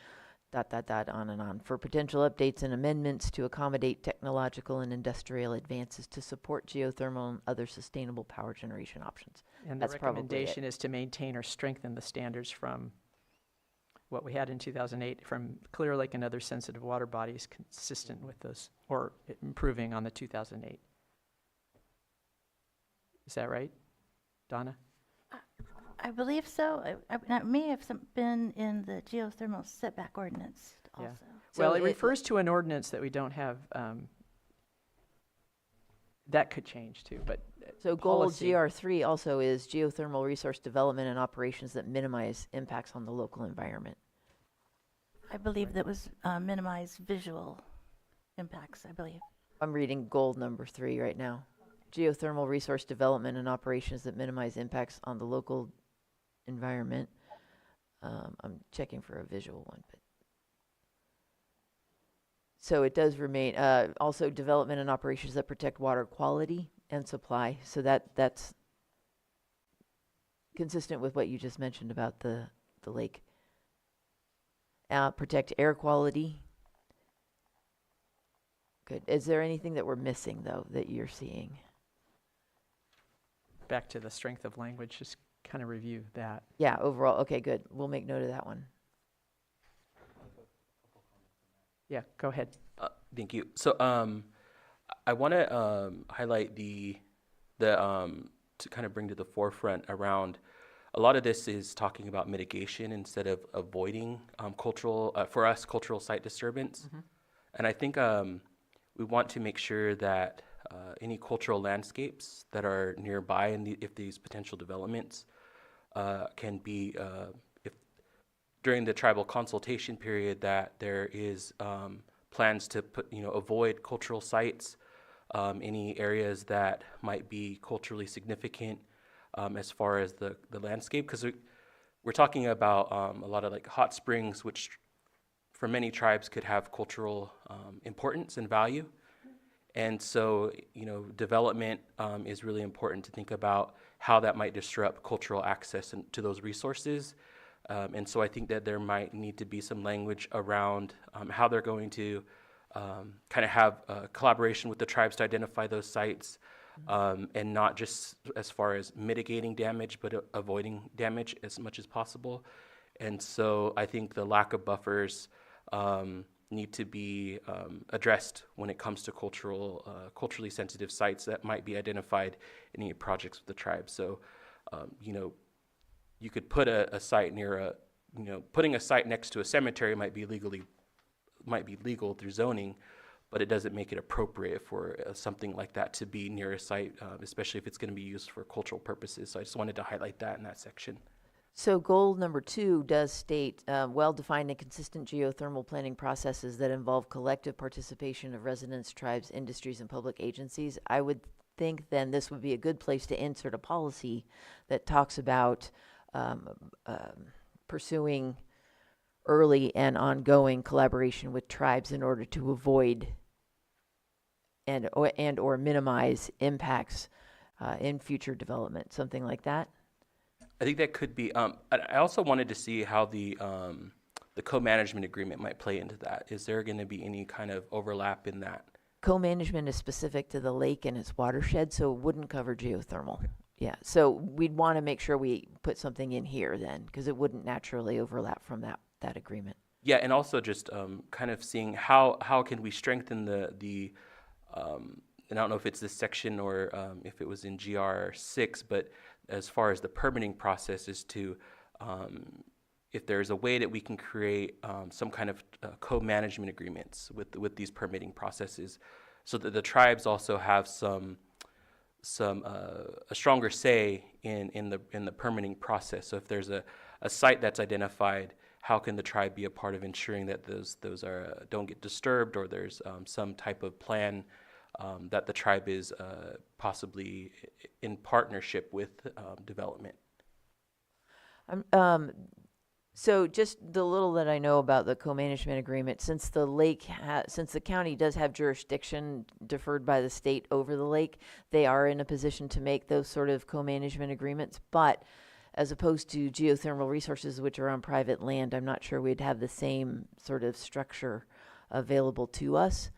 on and on, for potential updates and amendments to accommodate technological and industrial advances to support geothermal and other sustainable power generation options. And the That's probably recommendation is to maintain or strengthen the standards from what we had in 2008 from Clear Lake and other sensitive water bodies consistent with those, or improving on the 2008. Is that right, Donna? I believe so. It may have been in the geothermal setback ordinance also. Yeah. Well, So it refers to an ordinance that we don't have. That could change too, but So goal policy. GR3 also is geothermal resource development and operations that minimize impacts on the local environment. I believe that was minimize visual impacts, I believe. I'm reading goal number 3 right now. Geothermal resource development and operations that minimize impacts on the local environment. I'm checking for a visual one, but so it does remain. Also, development and operations that protect water quality and supply. So that's consistent with what you just mentioned about the lake. Protect air quality. Good. Is there anything that we're missing, though, that you're seeing? Back to the strength of language, just kind of review that. Yeah, overall, okay, good. We'll make note of that one. Yeah, go ahead. Thank you. So I want to highlight to kind of bring to the forefront around a lot of this is talking about mitigation instead of avoiding cultural site disturbance. And I think we want to make sure that any cultural landscapes that are nearby and if these potential developments can be, if during the tribal consultation period, that there is plans to avoid cultural sites, any areas that might be culturally significant as far as the landscape, because we're talking about a lot of like hot springs, which for many tribes could have cultural importance and value. And so, development is really important to think about how that might disrupt cultural access to those resources. And so I think that there might need to be some language around how they're going to kind of have collaboration with the tribes to identify those sites, and not just as far as mitigating damage, but avoiding damage as much as possible. And so I think the lack of buffers need to be addressed when it comes to culturally sensitive sites that might be identified in any projects with the tribe. So, you could put a site near putting a site next to a cemetery might be legal through zoning, but it doesn't make it appropriate for something like that to be near a site, especially if it's going to be used for cultural purposes. So I just wanted to highlight that in that section. So goal number 2 does state well-defined and consistent geothermal planning processes that involve collective participation of residents, tribes, industries, and public agencies. I would think then this would be a good place to insert a policy that talks about pursuing early and ongoing collaboration with tribes in order to avoid and or minimize impacts in future development, something like that. I think that could be. I also wanted to see how the co-management agreement might play into that. Is there going to be any kind of overlap in that? Co-management is specific to the lake and its watershed, so it wouldn't cover geothermal. Okay. Yeah, so we'd want to make sure we put something in here then, because it wouldn't naturally overlap from that agreement. Yeah, and also just kind of seeing how can we strengthen the and I don't know if it's this section or if it was in GR 6, but as far as the permitting process is to, if there's a way that we can create some kind of co-management agreements with these permitting processes, so that the tribes also have a stronger say in the permitting process. So if there's a site that's identified, how can the tribe be a part of ensuring that those don't get disturbed, or there's some type of plan that the tribe is possibly in partnership with development. So just the little that I know about the co-management agreement, since the county does have jurisdiction deferred by the state over the lake, they are in a position to make those sort of co-management agreements. But as opposed to geothermal resources, which are on private land, I'm not sure we'd have the same sort of structure available to us.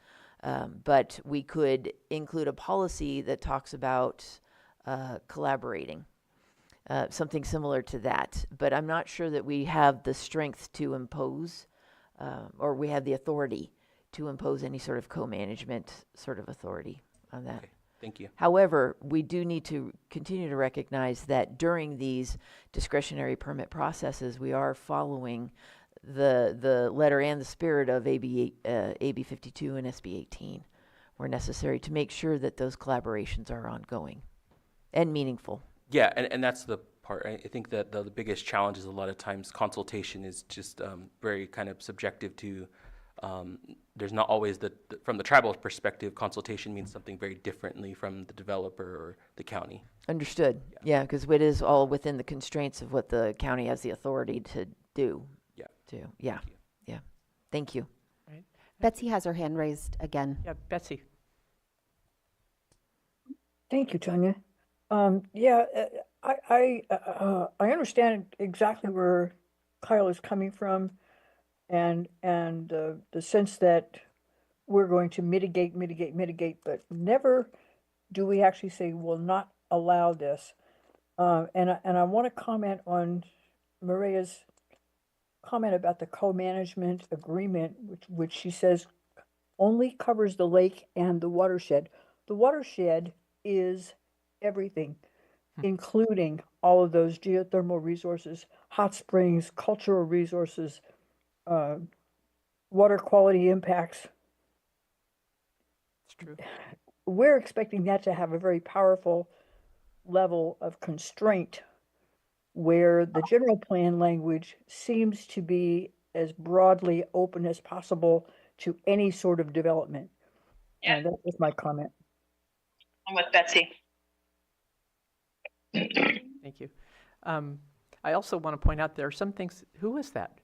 But we could include a policy that talks about collaborating, something similar to that. But I'm not sure that we have the strength to impose, or we have the authority to impose any sort of co-management sort of authority on that. Okay, thank you. However, we do need to continue to recognize that during these discretionary permit processes, we are following the letter and the spirit of AB 52 and SB 18 were necessary to make sure that those collaborations are ongoing and meaningful. Yeah, and that's the part. I think that the biggest challenge is a lot of times consultation is just very kind of subjective to, there's not always from the tribal perspective, consultation means something very differently from the developer or the county. Understood. Yeah, because it is all within the constraints of what the county has the authority to do. Yeah. Thank you. Right. Betsy has her hand raised again. Yeah, Betsy. Thank you, Tanya. I understand exactly where Kyle is coming from, and the sense that we're going to mitigate, but never do we actually say will not allow this. And I want to comment on Maria's comment about the co-management agreement, which she says only covers the lake and the watershed. The watershed is everything, including all of those geothermal resources, hot springs, cultural resources, uh, water quality impacts. It's true. We're expecting that to have a very powerful level of constraint, where the general plan language seems to be as broadly open as possible to any sort of development. Yeah. That was my comment. I'm with Betsy. Thank you. I also want to point out there are some things. Who was that?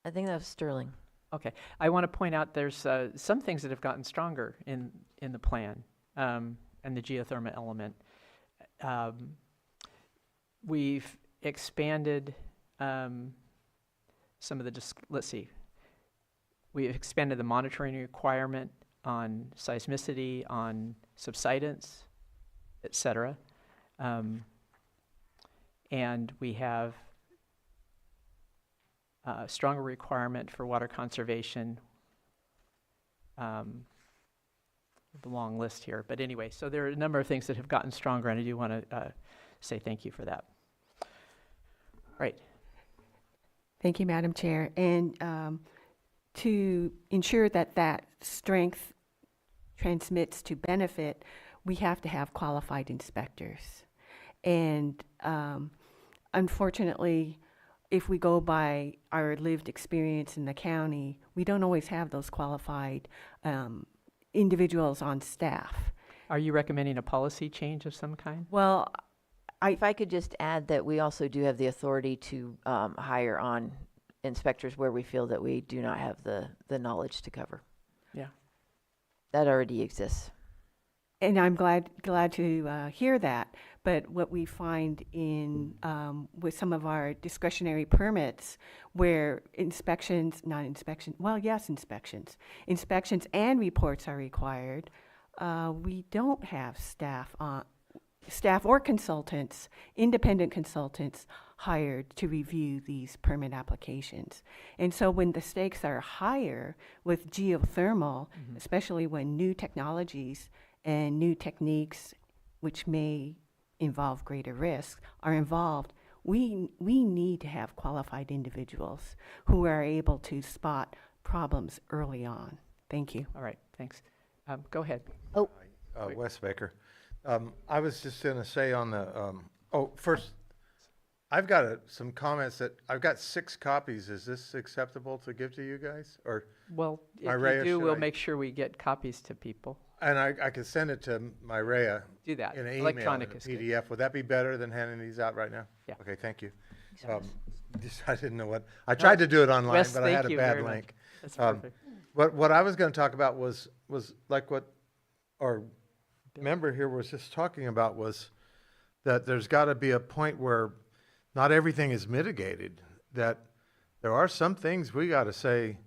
I think that was Sterling. Okay, I want to point out there's some things that have gotten stronger in the plan and the geothermal element. We've expanded some of the, let's see, we've expanded the monitoring requirement on seismicity, on subsidence, et cetera. And we have a stronger requirement for water conservation. The long list here, but anyway, so there are a number of things that have gotten stronger, and I do want to say thank you for that. Right. Thank you, Madam Chair. And to ensure that that strength transmits to benefit, we have to have qualified inspectors. And unfortunately, if we go by our lived experience in the county, we don't always have those qualified individuals on staff. Are you recommending a policy change of some kind? Well, If I could just add that we also do have the authority to hire on inspectors where we feel that we do not have the knowledge to cover. Yeah. That already exists. and I'm glad to hear that. But what we find in with some of our discretionary permits, where inspections and reports are required, we don't have staff or consultants, independent consultants, hired to review these permit applications. And so when the stakes are higher with geothermal, especially when new technologies and new techniques, which may involve greater risks, are involved, we need to have qualified individuals who are able to spot problems early on. Thank you. All right, thanks. Go ahead. Wes Baker. I was just going to say on the, first, I've got some comments that, I've got 6 copies. Is this acceptable to give to you guys? Or, Well, if Maria, you do, should we'll I- make sure we get copies to people. and I can send it to Myrea Do that. in an email, in a Electronic is good. PDF. Would that be better than handing these out right now? Yeah. Okay, thank you. I didn't know what, I tried to do it online, Wes, but I had thank a you bad very much. link. That's perfect. What I was going to talk about was like what our member here was just talking about, was that there's got to be a point where not everything is mitigated, that there are some things we got to say,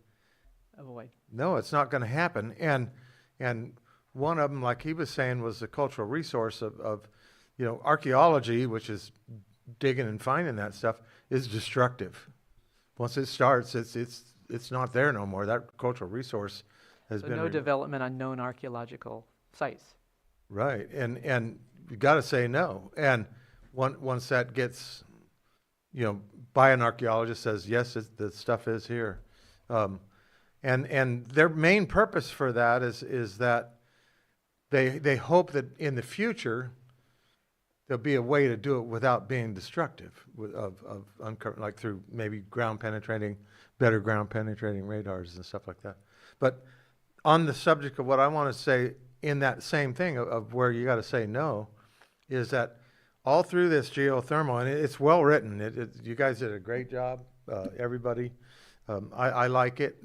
Avoid. no, it's not going to happen. And one of them, like he was saying, was the cultural resource of archaeology, which is digging and finding that stuff, is destructive. Once it starts, it's not there no more. That cultural resource has So been no development on known archaeological sites. right, and you got to say no. And once that gets, by an archaeologist says yes, the stuff is here, and their main purpose for that is that they hope that in the future there'll be a way to do it without being destructive, like through maybe better ground penetrating radars and stuff like that. But on the subject of what I want to say in that same thing of where you got to say no, is that all through this geothermal, and it's well written. You guys did a great job, everybody. I like it.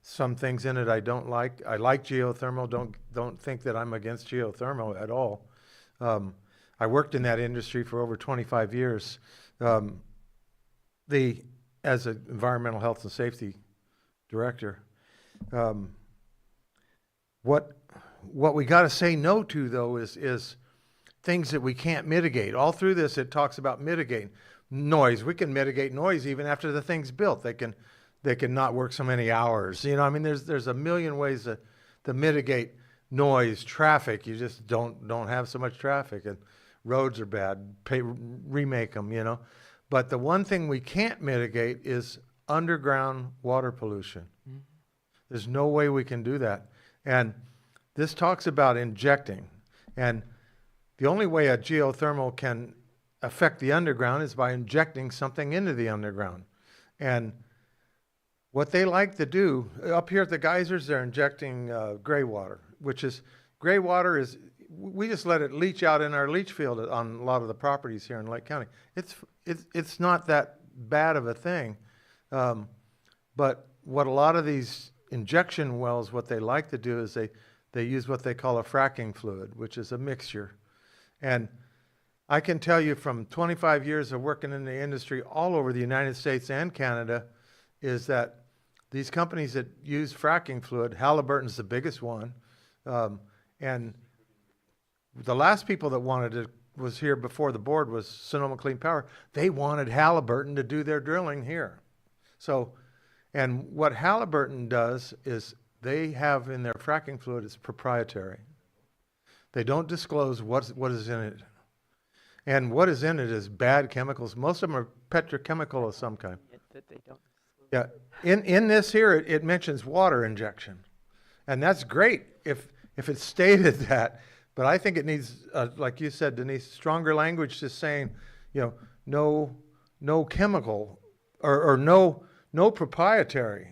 Some things in it I don't like. I like geothermal. Don't think that I'm against geothermal at all. I worked in that industry for over 25 years. As an environmental health and safety director, what we got to say no to, though, is things that we can't mitigate. All through this, it talks about mitigating noise. We can mitigate noise even after the thing's built. They can not work so many hours. You know, I mean, there's a million ways to mitigate noise. Traffic, you just don't have so much traffic, and roads are bad. Remake them, you know. But the one thing we can't mitigate is underground water pollution. Mm-hmm. There's no way we can do that. And this talks about injecting. And the only way a geothermal can affect the underground is by injecting something into the underground. And what they like to do, up here at the geysers, they're injecting gray water, gray water is, we just let it leach out in our leach field on a lot of the properties here in Lake County. It's not that bad of a thing. But what a lot of these injection wells, what they like to do is they use what they call a fracking fluid, which is a mixture. And I can tell you from 25 years of working in the industry all over the United States and Canada is that these companies that use fracking fluid, Halliburton's the biggest one, and the last people that wanted it was here before the board was Sonoma Clean Power. They wanted Halliburton to do their drilling here. So, and what Halliburton does is they have in their fracking fluid, it's proprietary. They don't disclose what is in it. And what is in it is bad chemicals. Most of them are petrochemical of some kind. That they don't. Yeah. In this here, it mentions water injection. And that's great if it's stated that. But I think it needs, like you said, Denise, stronger language just saying, you know, no chemical or no proprietary.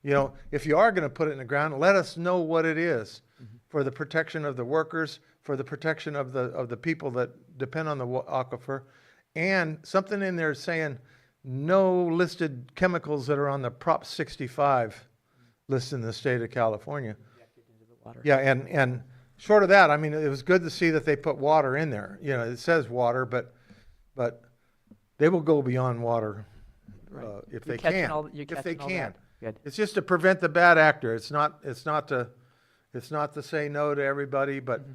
You know, if you are going to put it in the ground, let us know what it is for the protection of the workers, for the protection of the people that depend on the aquifer, and something in there saying no listed chemicals that are on the Prop 65 list in the state of California. Yeah, and short of that, I mean, it was good to see that they put water in there. You know, it says water, but they will go beyond water if they can. If they can. It's just to prevent the bad actor. It's not to say no to everybody, but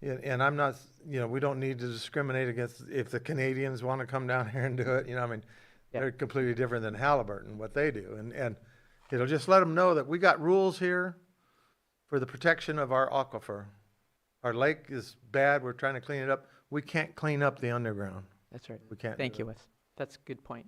and I'm not, you know, we don't need to discriminate against if the Canadians want to come down here and do it. You know, I mean, they're completely different than Halliburton, what they do. And it'll just let them know that we got rules here for the protection of our aquifer. Our lake is bad. We're trying to clean it up. We can't clean up the underground. That's right. We can't. Thank you, Wes. That's a good point.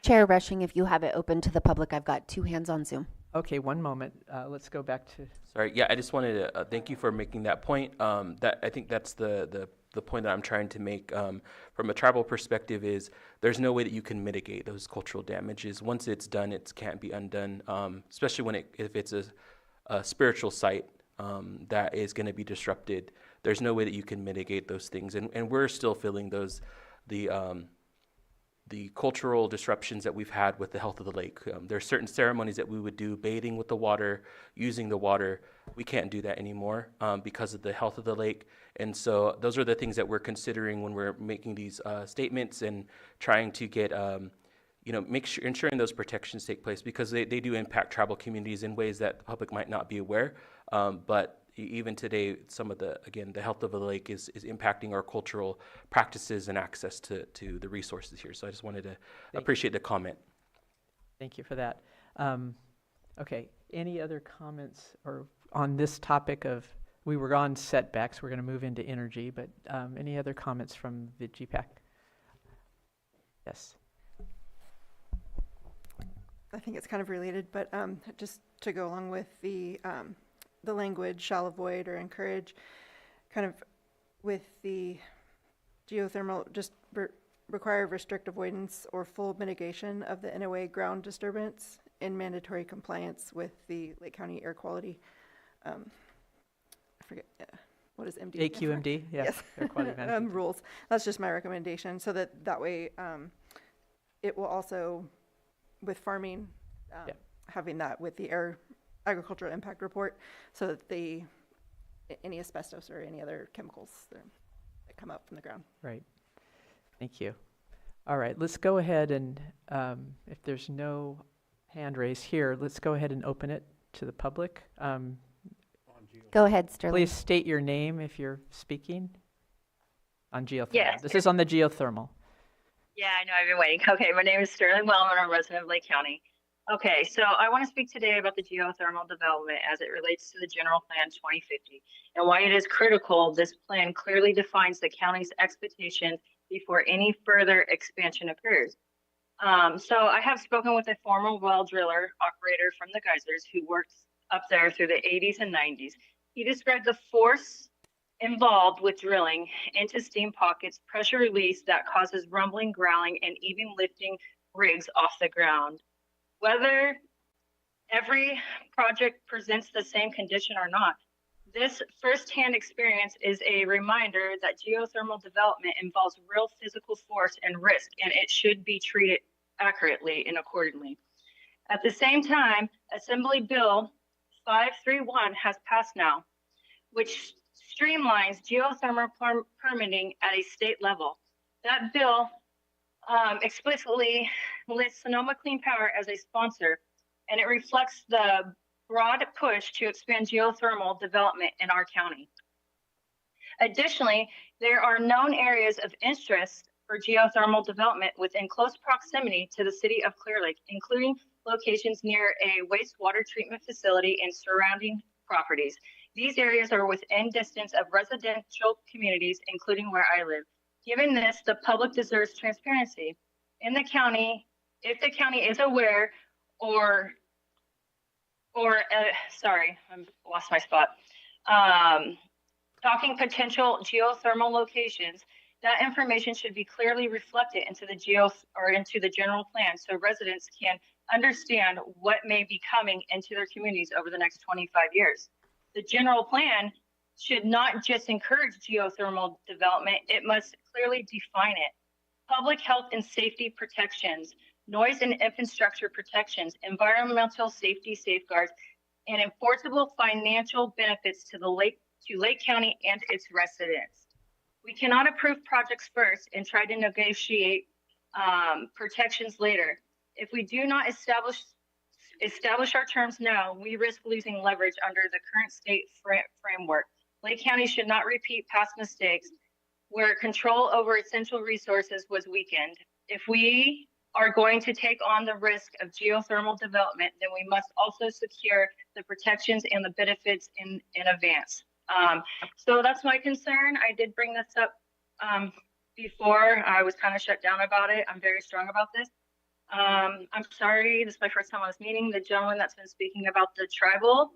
Chair Rushing, if you have it open to the public, I've got 2 hands on Zoom. Okay, one moment. Let's go back to. Sorry, yeah, I just wanted to thank you for making that point. That I think that's the point that I'm trying to make from a tribal perspective is there's no way that you can mitigate those cultural damages. Once it's done, it can't be undone, especially if it's a spiritual site that is going to be disrupted. There's no way that you can mitigate those things, and we're still feeling the cultural disruptions that we've had with the health of the lake. There are certain ceremonies that we would do, bathing with the water, using the water. We can't do that anymore because of the health of the lake. And so those are the things that we're considering when we're making these statements and trying to get, ensuring those protections take place, because they do impact tribal communities in ways that the public might not be aware. But even today, some of the health of the lake is impacting our cultural practices and access to the resources here. So I just wanted to appreciate the comment. Thank you for that. Okay, any other comments or on this topic of, we were on setbacks, we're going to move into energy, but any other comments from the GPAC? Yes. I think it's kind of related, but just to go along with the language, shall avoid or encourage, kind of with the geothermal, just require restrict avoidance or full mitigation of the NOA ground disturbance in mandatory compliance with the Lake County air quality, I forget, what is MD? AQMD, yeah. Yes. Air quality management. Rules. That's just my recommendation, so that way it will also, with farming, having that with the agricultural impact report, so that any asbestos or any other chemicals that come up from the ground. Right. Thank you. All right, let's go ahead and, if there's no hand raised here, let's go ahead and open it to the public. Go ahead, Sterling. Please state your name if you're speaking on geothermal. Yes. This is on the geothermal. Yeah, I know, I've been waiting. Okay, my name is Sterling Wellman, I'm a resident of Lake County. Okay, so I want to speak today about the geothermal development as it relates to the General Plan 2050 and why it is critical this plan clearly defines the county's expectations before any further expansion occurs. So I have spoken with a former well driller operator from the geysers who worked up there through the 80s and 90s. He described the force involved with drilling into steam pockets, pressure release that causes rumbling, growling, and even lifting rigs off the ground. Whether every project presents the same condition or not, this firsthand experience is a reminder that geothermal development involves real physical force and risk, and it should be treated accurately and accordingly. At the same time, Assembly Bill 531 has passed now, which streamlines geothermal permitting at a state level. That bill explicitly lists Sonoma Clean Power as a sponsor, and it reflects the broad push to expand geothermal development in our county. Additionally, there are known areas of interest for geothermal development within close proximity to the city of Clear Lake, including locations near a wastewater treatment facility and surrounding properties. These areas are within distance of residential communities, including where I live. Given this, the public deserves transparency. In the county, if the county is aware sorry, I lost my spot. Talking potential geothermal locations, that information should be clearly reflected into the general plan so residents can understand what may be coming into their communities over the next 25 years. The general plan should not just encourage geothermal development, it must clearly define it. Public health and safety protections, noise and infrastructure protections, environmental safety safeguards, and enforceable financial benefits to Lake County and its residents. We cannot approve projects first and try to negotiate protections later. If we do not establish our terms now, we risk losing leverage under the current state framework. Lake County should not repeat past mistakes where control over essential resources was weakened. If we are going to take on the risk of geothermal development, then we must also secure the protections and the benefits in advance. So that's my concern. I did bring this up before. I was kind of shut down about it. I'm very strong about this. I'm sorry, this is my first time on this meeting. The gentleman that's been speaking about the tribal,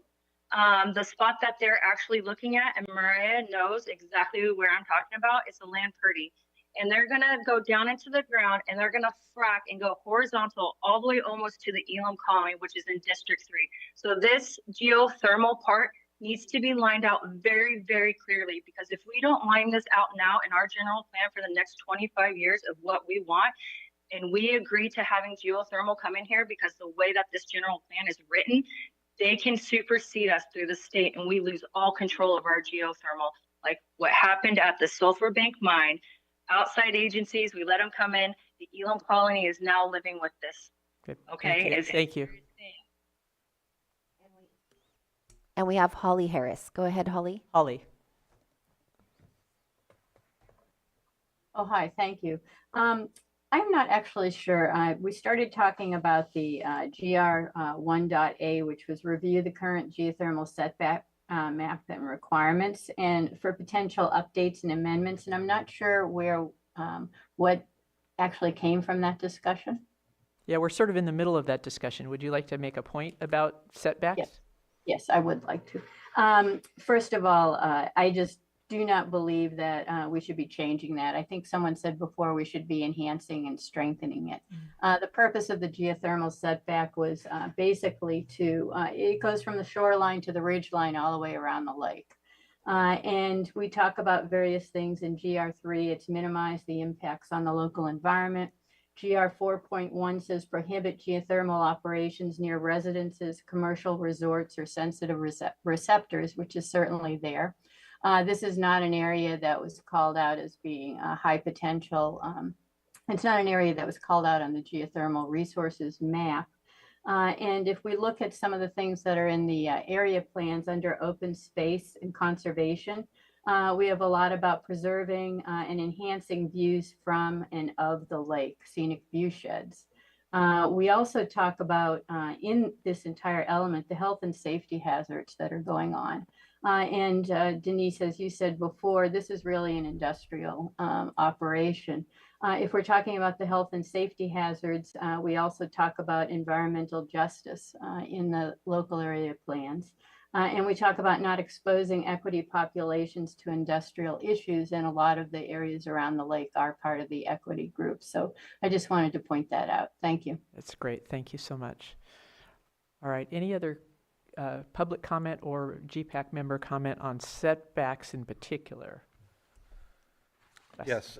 the spot that they're actually looking at, and Mariah knows exactly where I'm talking about, it's a land Purdy. And they're gonna go down into the ground and they're gonna frack and go horizontal all the way almost to the Elam Colony, which is in District 3. So this geothermal part needs to be lined out very, very clearly, because if we don't line this out now in our general plan for the next 25 years of what we want, and we agree to having geothermal come in here, because the way that this general plan is written, they can supersede us through the state and we lose all control of our geothermal. Like what happened at the Sulphur Bank mine, outside agencies, we let them come in. The Elam Colony is now living with this. Good. Okay. Thank you. And we have Holly Harris. Go ahead, Holly. Holly. Oh, hi, thank you. I'm not actually sure. We started talking about the GR 1.A, which was review the current geothermal setback map and requirements, and for potential updates and amendments. And I'm not sure where what actually came from that discussion. Yeah, we're sort of in the middle of that discussion. Would you like to make a point about setbacks? Yes, I would like to. First of all, I just do not believe that we should be changing that. I think someone said before we should be enhancing and strengthening it. The purpose of the geothermal setback was basically to, it goes from the shoreline to the ridge line all the way around the lake. And we talk about various things in GR3. It's minimize the impacts on the local environment, GR 4.1 says prohibit geothermal operations near residences, commercial resorts, or sensitive receptors, which is certainly there. This is not an area that was called out as being a high potential. It's not an area that was called out on the geothermal resources map. And if we look at some of the things that are in the area plans under open space and conservation, we have a lot about preserving and enhancing views from and of the lake, scenic view sheds. We also talk about in this entire element, the health and safety hazards that are going on. And Denise, as you said before, this is really an industrial operation. If we're talking about the health and safety hazards, we also talk about environmental justice in the local area plans. And we talk about not exposing equity populations to industrial issues, and a lot of the areas around the lake are part of the equity group. So I just wanted to point that out. Thank you. That's great. Thank you so much. All right. Any other public comment or GPAC member comment on setbacks in particular? Yes.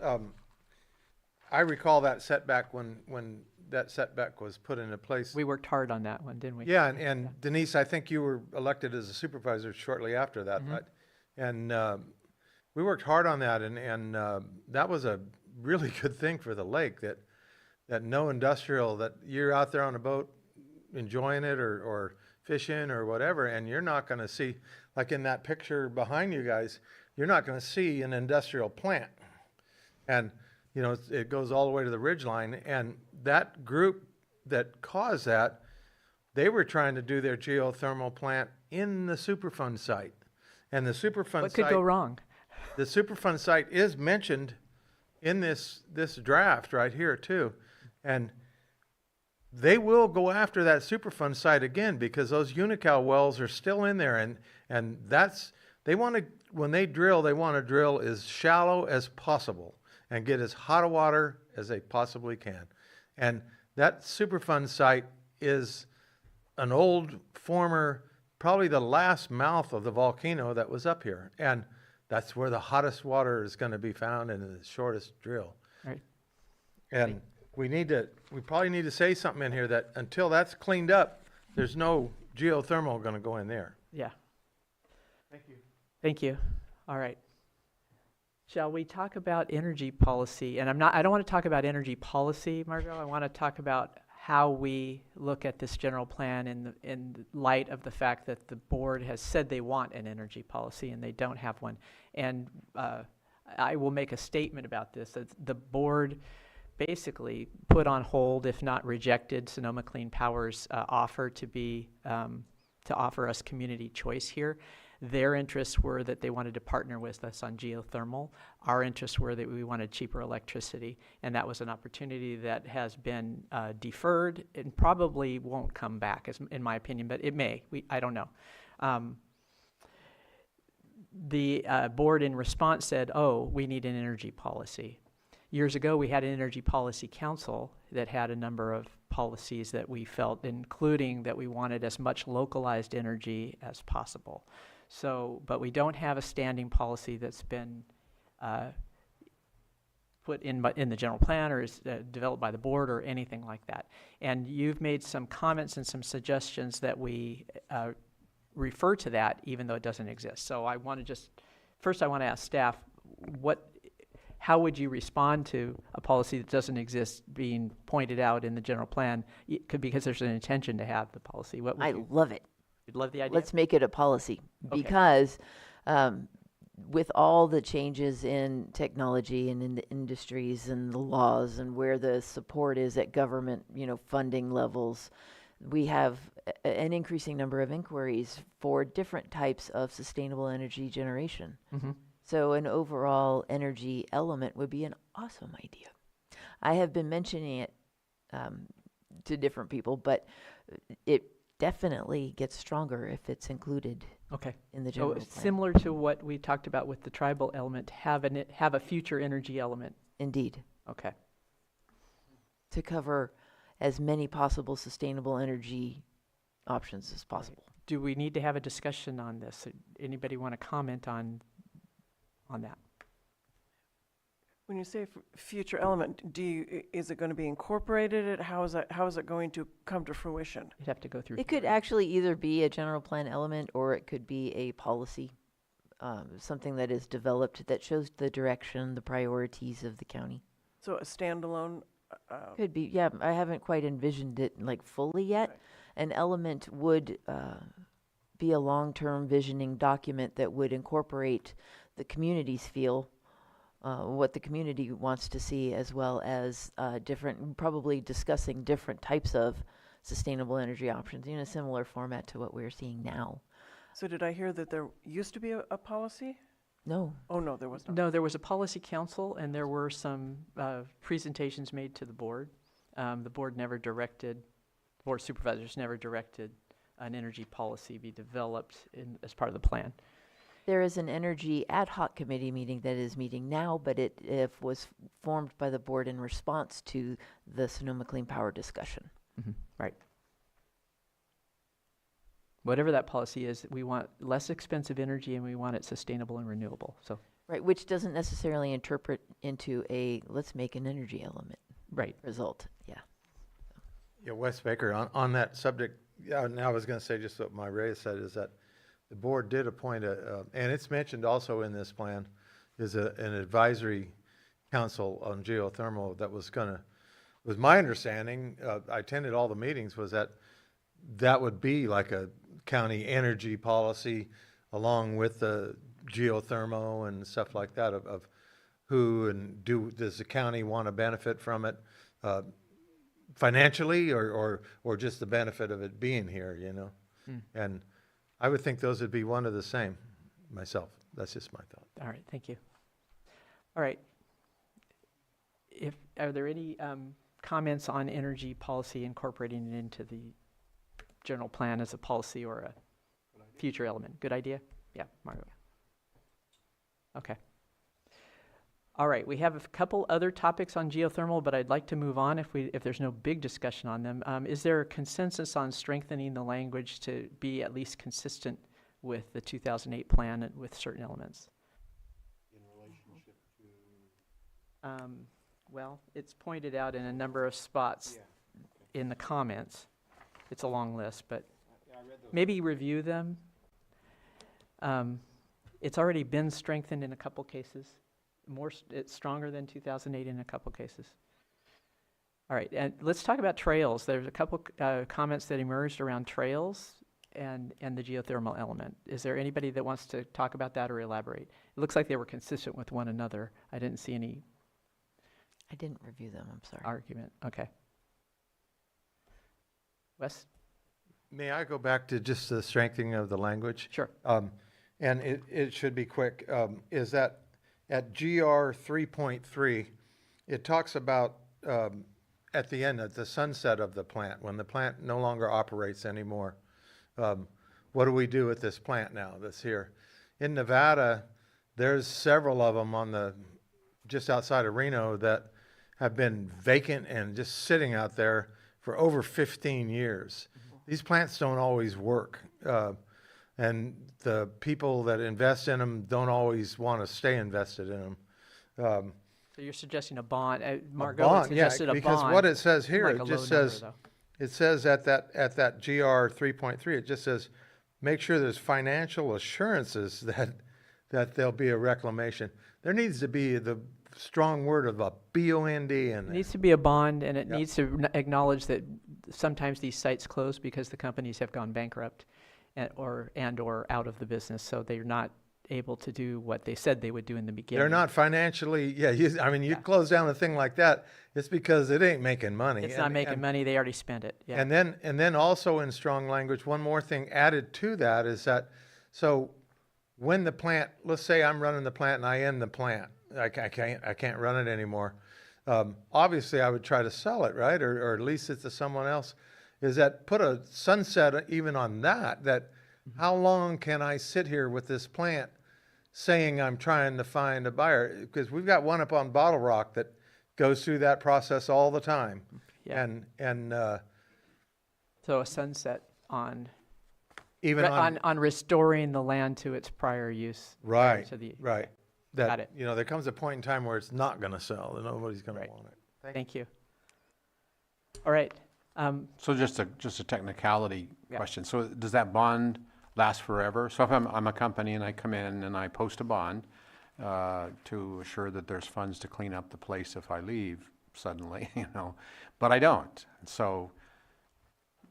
I recall that setback when that setback was put into place. We worked hard on that one, didn't we? Yeah, and Denise, I think you were elected as a supervisor shortly after that. Mhm. Right? And we worked hard on that, and that was a really good thing for the lake, that no industrial, that you're out there on a boat enjoying it or fishing or whatever, and you're not going to see, like in that picture behind you guys, you're not going to see an industrial plant. And you know, it goes all the way to the ridgeline, and that group that caused that, they were trying to do their geothermal plant in the Superfund site. And the Superfund What could go wrong? The Superfund site is mentioned in this draft right here too. And they will go after that Superfund site again because those Unocal wells are still in there, and that's, they want to, when they drill, they want to drill as shallow as possible and get as hot a water as they possibly can. And that Superfund site is an old former, probably the last mouth of the volcano that was up here. And that's where the hottest water is going to be found and the shortest drill. Right. And we probably need to say something in here that until that's cleaned up, there's no geothermal going to go in there. Yeah. Thank you. Thank you. All right. Shall we talk about energy policy? And I don't want to talk about energy policy, Margot. I want to talk about how we look at this general plan in light of the fact that the board has said they want an energy policy and they don't have one. And I will make a statement about this. The board basically put on hold, if not rejected, Sonoma Clean Power's offer to offer us community choice here. Their interests were that they wanted to partner with us on geothermal. Our interests were that we wanted cheaper electricity, and that was an opportunity that has been deferred and probably won't come back, in my opinion, but it may. I don't know. The board in response said, oh, we need an energy policy. Years ago, we had an energy policy council that had a number of policies that we felt, including that we wanted as much localized energy as possible. So, but we don't have a standing policy that's been put in the general plan or is developed by the board or anything like that. And you've made some comments and some suggestions that we refer to that, even though it doesn't exist. So I want to first I want to ask staff, how would you respond to a policy that doesn't exist being pointed out in the general plan? Because there's an intention to have the policy. What would I love it. You'd love the idea? Let's make it a policy Okay. because with all the changes in technology and in the industries and the laws and where the support is at government, funding levels, we have an increasing number of inquiries for different types of sustainable energy generation. Mm-hmm. So an overall energy element would be an awesome idea. I have been mentioning it to different people, but it definitely gets stronger if it's included Okay. in the So general it's plan. similar to what we talked about with the tribal element, have a future energy element. Indeed. Okay. To cover as many possible sustainable energy options as possible. Do we need to have a discussion on this? Anybody want to comment on that? When you say future element, is it going to be incorporated? How is it going to come to fruition? You'd have to go through. It could actually either be a general plan element or it could be a policy, something that is developed that shows the direction, the priorities of the county. So a standalone. Could be, yeah. I haven't quite envisioned it like fully yet. Right. An element would be a long-term visioning document that would incorporate the community's feel, what the community wants to see, as well as probably discussing different types of sustainable energy options in a similar format to what we're seeing now. So did I hear that there used to be a policy? No. Oh, no, there was not. No, there was a policy council, and there were some presentations made to the board. The board board supervisors never directed an energy policy be developed as part of the plan. There is an energy ad hoc committee meeting that is meeting now, but it was formed by the board in response to the Sonoma Clean Power discussion. Right. Whatever that policy is, we want less expensive energy and we want it sustainable and renewable. So, Right, which doesn't necessarily interpret into a let's make an energy element right. result. Yeah. Yeah, Wes Baker, on that subject, yeah, and I was going to say just what Myra said, is that the board did appoint and it's mentioned also in this plan, is an advisory council on geothermal that was my understanding, I attended all the meetings, was that would be like a county energy policy along with the geothermal and stuff like that of who and does the county want to benefit from it financially or just the benefit of it being here, you know? And I would think those would be one of the same myself. That's just my thought. All right, thank you. All right. Are there any comments on energy policy incorporating it into the general plan as a policy or a future element? Good idea? Yeah, Margo. Okay. All right, we have a couple other topics on geothermal, but I'd like to move on if there's no big discussion on them. Is there a consensus on strengthening the language to be at least consistent with the 2008 plan and with certain elements? In relationship to? Well, it's pointed out in a number of spots in the comments. It's a long list, but maybe review them. It's already been strengthened in a couple cases. It's stronger than 2008 in a couple cases. All right, and let's talk about trails. There's a couple comments that emerged around trails and the geothermal element. Is there anybody that wants to talk about that or elaborate? It looks like they were consistent with one another. I didn't see any. I didn't review them, I'm sorry. Argument, okay. Wes? May I go back to just the strengthening of the language? Sure. And it should be quick. Is that at GR 3.3, it talks about at the end, at the sunset of the plant, when the plant no longer operates anymore, what do we do with this plant now that's here? In Nevada, there's several of them just outside of Reno that have been vacant and just sitting out there for over 15 years. These plants don't always work. And the people that invest in them don't always want to stay invested in them. So you're suggesting a bond? Margo Bond, suggested a bond. because what it says here, like it a just low number, says, though. it says at that GR 3.3, it just says, make sure there's financial assurances that there'll be a reclamation. There needs to be the strong word of a BOND in It there. needs to be a bond, and it Yep. needs to acknowledge that sometimes these sites close because the companies have gone bankrupt or out of the business, so they're not able to do what they said they would do in the beginning. They're not financially, you close down a thing like that, it's because it ain't making money. It's not making money, they already spent it, yeah. And then also in strong language, one more thing added to that is that, so when the plant, let's say I'm running the plant and I end the plant, I can't run it anymore. Obviously I would try to sell it, right? Or at least it's to someone else. Is that put a sunset even on that how long can I sit here with this plant saying I'm trying to find a buyer? Because we've got one up on Bottle Rock that goes through that process all the time. Yeah. And So a sunset on even on restoring the land to its prior use. right, to the, right. Got that, it. you know, there comes a point in time where it's not going to sell, and nobody's going Right. to want it. Thank you. All right. So just a technicality Yeah. question. So does that bond last forever? So if I'm a company and I come in and I post a bond to assure that there's funds to clean up the place if I leave suddenly, you know, but I don't. So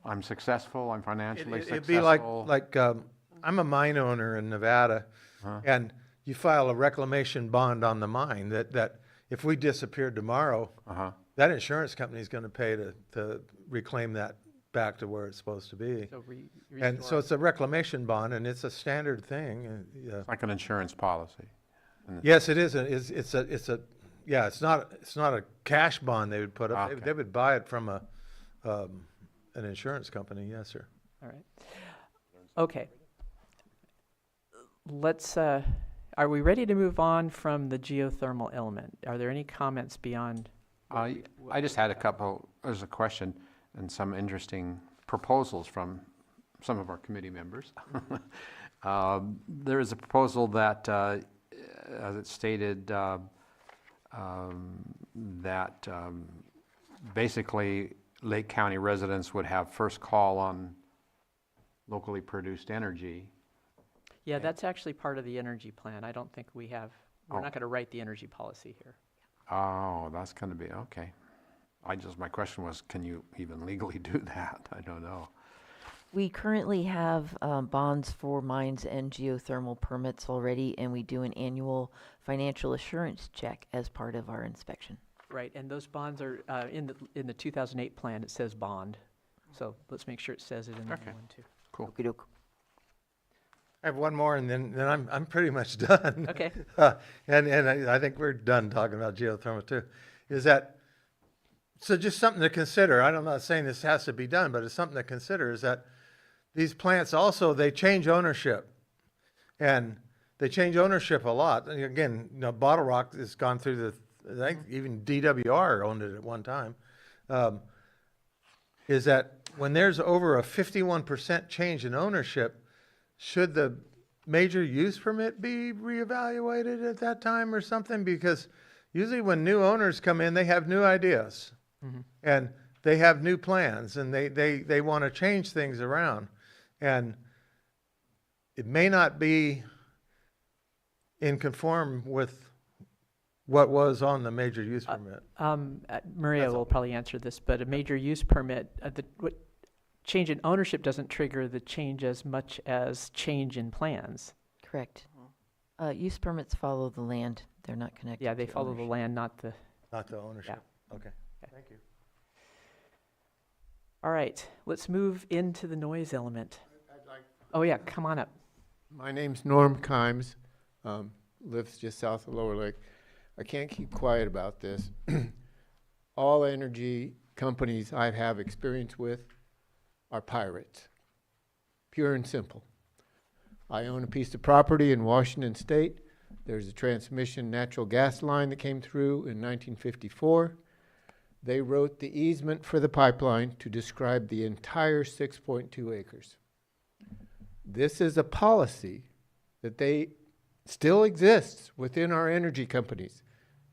I'm successful, I'm financially It'd successful. be like I'm a mine owner in Nevada, and you file a reclamation bond on the mine that if we disappeared tomorrow, that insurance company is going to pay to reclaim that back to where it's supposed to be. So And so it's a reclamation bond, and it's a standard thing. Yeah. It's like an insurance policy. Yes, it is. It's not a cash bond they would put up. Okay. They would buy it from an insurance company. Yes, sir. All right. Okay. Let's, are we ready to move on from the geothermal element? Are there any comments beyond? I just had a couple, there's a question and some interesting proposals from some of our committee members. There is a proposal that, as it stated, that basically Lake County residents would have first call on locally produced energy. Yeah, that's actually part of the energy plan. I don't think we're not going to write the energy policy here. Oh, that's going to be, okay. My question was, can you even legally do that? I don't know. We currently have bonds for mines and geothermal permits already, and we do an annual financial assurance check as part of our inspection. Right, and those bonds are, in the 2008 plan, it says bond. So let's make sure it says it in the new one too. Cool. Okey-doke. I have one more, and then I'm pretty much done. Okay. And I think we're done talking about geothermal too. So just something to consider. I'm not saying this has to be done, but it's something to consider. Is that these plants also, they change ownership, and they change ownership a lot. And again, you know, Bottle Rock has gone through I think even DWR owned it at one time. Is that when there's over a 51% change in ownership, should the major use permit be reevaluated at that time or something? Because usually when new owners come in, they have new ideas. And they have new plans, and they want to change things around. And it may not be in conform with what was on the major use permit. Maria will probably answer this, but a major use permit, change in ownership doesn't trigger the change as much as change in plans. Correct. Use permits follow the land. They're not connected. Yeah, they to follow the ownership. land, not the. Not the ownership. Okay. Thank you. All right, let's move into the noise element. Oh yeah, come on up. My name's Norm Kimes, lives just south of Lower Lake. I can't keep quiet about this. All energy companies I have experience with are pirates, pure and simple. I own a piece of property in Washington State. There's a transmission natural gas line that came through in 1954. They wrote the easement for the pipeline to describe the entire 6.2 acres. This is a policy that still exists within our energy companies.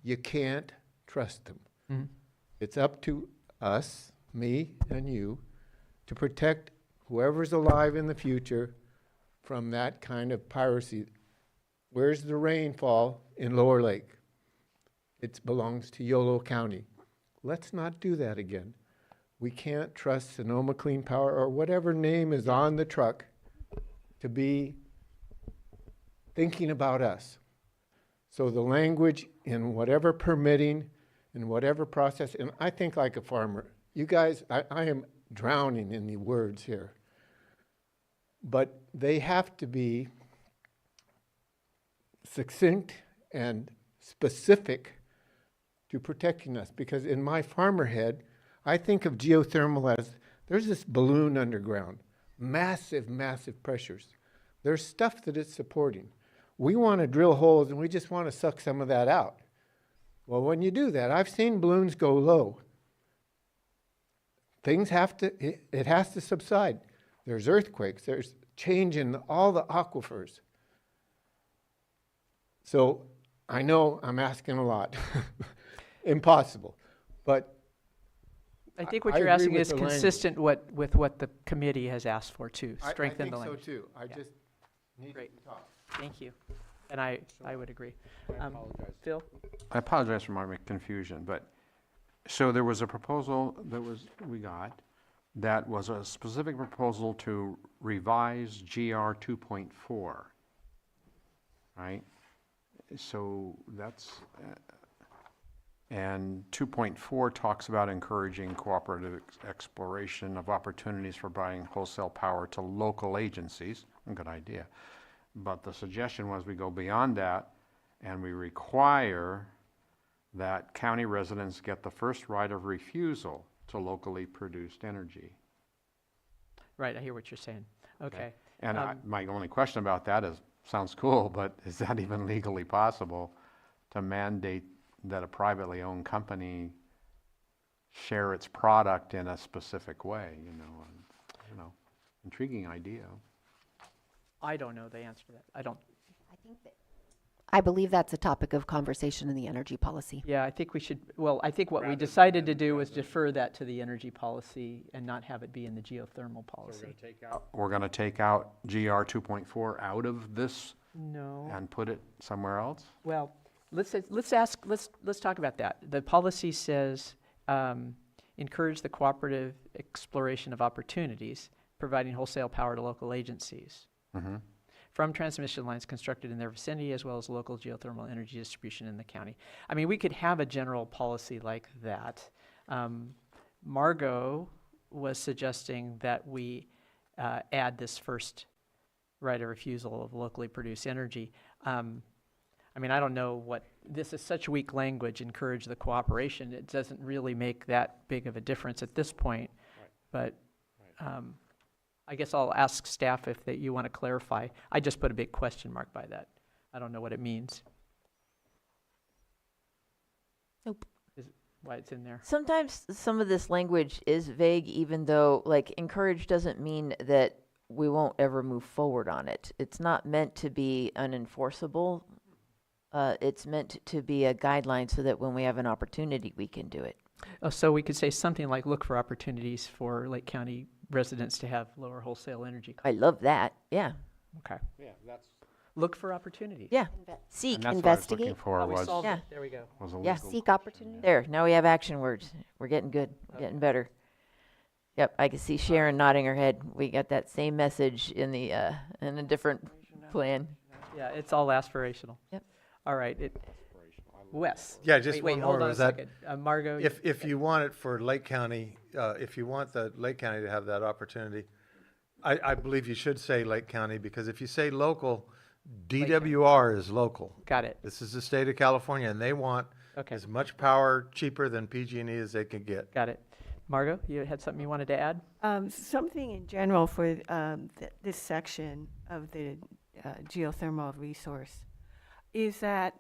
You can't trust them. Mm-hmm. It's up to us, me and you, to protect whoever's alive in the future from that kind of piracy. Where's the rainfall in Lower Lake? It belongs to Yolo County. Let's not do that again. We can't trust Sonoma Clean Power or whatever name is on the truck to be thinking about us. So the language in whatever permitting, in whatever process, and I think like a farmer. You guys, I am drowning in the words here. But they have to be succinct and specific to protecting us. Because in my farmer head, I think of geothermal as there's this balloon underground, massive, massive pressures. There's stuff that it's supporting. We want to drill holes and we just want to suck some of that out. Well, when you do that, I've seen balloons go low. Things have to, it has to subside. There's earthquakes, there's change in all the aquifers. So I know I'm asking a lot. Impossible. But I think what I you're agree asking with is the language. consistent with what the committee has asked for too, strengthen the language. I think so too. I Yeah. just need Great. to talk. Thank you. And I would agree. I apologize. Phil? I apologize for my confusion, but, so there was a proposal we got, that was a specific proposal to revise GR 2.4, right? So that's, and 2.4 talks about encouraging cooperative exploration of opportunities for buying wholesale power to local agencies. A good idea. But the suggestion was we go beyond that and we require that county residents get the first right of refusal to locally produced energy. Right, I hear what you're saying. Okay. And my only question about that is, sounds cool, but is that even legally possible to mandate that a privately owned company share its product in a specific way, intriguing idea. I don't know the answer to that. I believe that's a topic of conversation in the energy policy. Yeah, I think we should, I think what we decided to do was defer that to the energy policy and not have it be in the geothermal policy. We're going to take out GR 2.4 out of this No. and put it somewhere else? Well, let's talk about that. The policy says, encourage the cooperative exploration of opportunities, providing wholesale power to local agencies Mm-hmm. from transmission lines constructed in their vicinity, as well as local geothermal energy distribution in the county. I mean, we could have a general policy like that. Margot was suggesting that we add this first right of refusal of locally produced energy. I mean, I don't know this is such weak language, encourage the cooperation. It doesn't really make that big of a difference at this point. Right. But I guess I'll ask staff if you want to clarify. I just put a big question mark by that. I don't know what it means. Nope. Why it's in there. Sometimes some of this language is vague, even though, like, encourage doesn't mean that we won't ever move forward on it. It's not meant to be unenforceable. It's meant to be a guideline so that when we have an opportunity, we can do it. Oh, so we could say something like, look for opportunities for Lake County residents to have lower wholesale energy costs. I love that. Yeah. Okay. Yeah, that's. Look for opportunities. Yeah. Seek, And that's investigate. what I was looking for Oh, we was, solved Yeah. it. There we go. was a Yeah. legal Seek question, opportunity. yeah. There. Now we have action words. We're getting good. We're getting better. Yep. I can see Sharon nodding her head. We got that same message in a different plan. Yeah, it's all aspirational. Yep. All right. Wes. Yeah, just wait, one hold more, on was a that second. Margot. if you want it for Lake County, if you want the Lake County to have that opportunity, I believe you should say Lake County, because if you say local, DWR is local. Got it. This is the state of California, and they want Okay. as much power cheaper than PG&E as they can get. Got it. Margot, you had something you wanted to add? Something in general for this section of the geothermal resource is that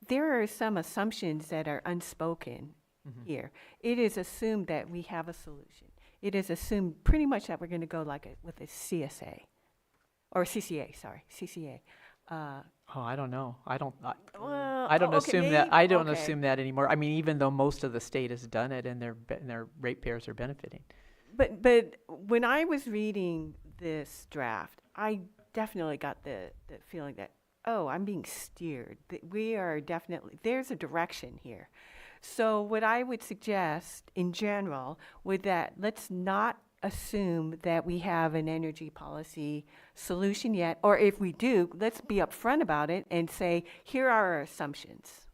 there are some assumptions that are unspoken here. It is assumed that we have a solution. It is assumed pretty much that we're going to go with a CSA, or CCA, sorry, CCA. Oh, I don't know. I don't Okay, assume that. I don't okay. assume that anymore. I mean, even though most of the state has done it and their ratepayers are benefiting. But when I was reading this draft, I definitely got the feeling that, oh, I'm being steered. That we are definitely, there's a direction here. So what I would suggest in general would that let's not assume that we have an energy policy solution yet, or if we do, let's be upfront about it and say, here are our assumptions.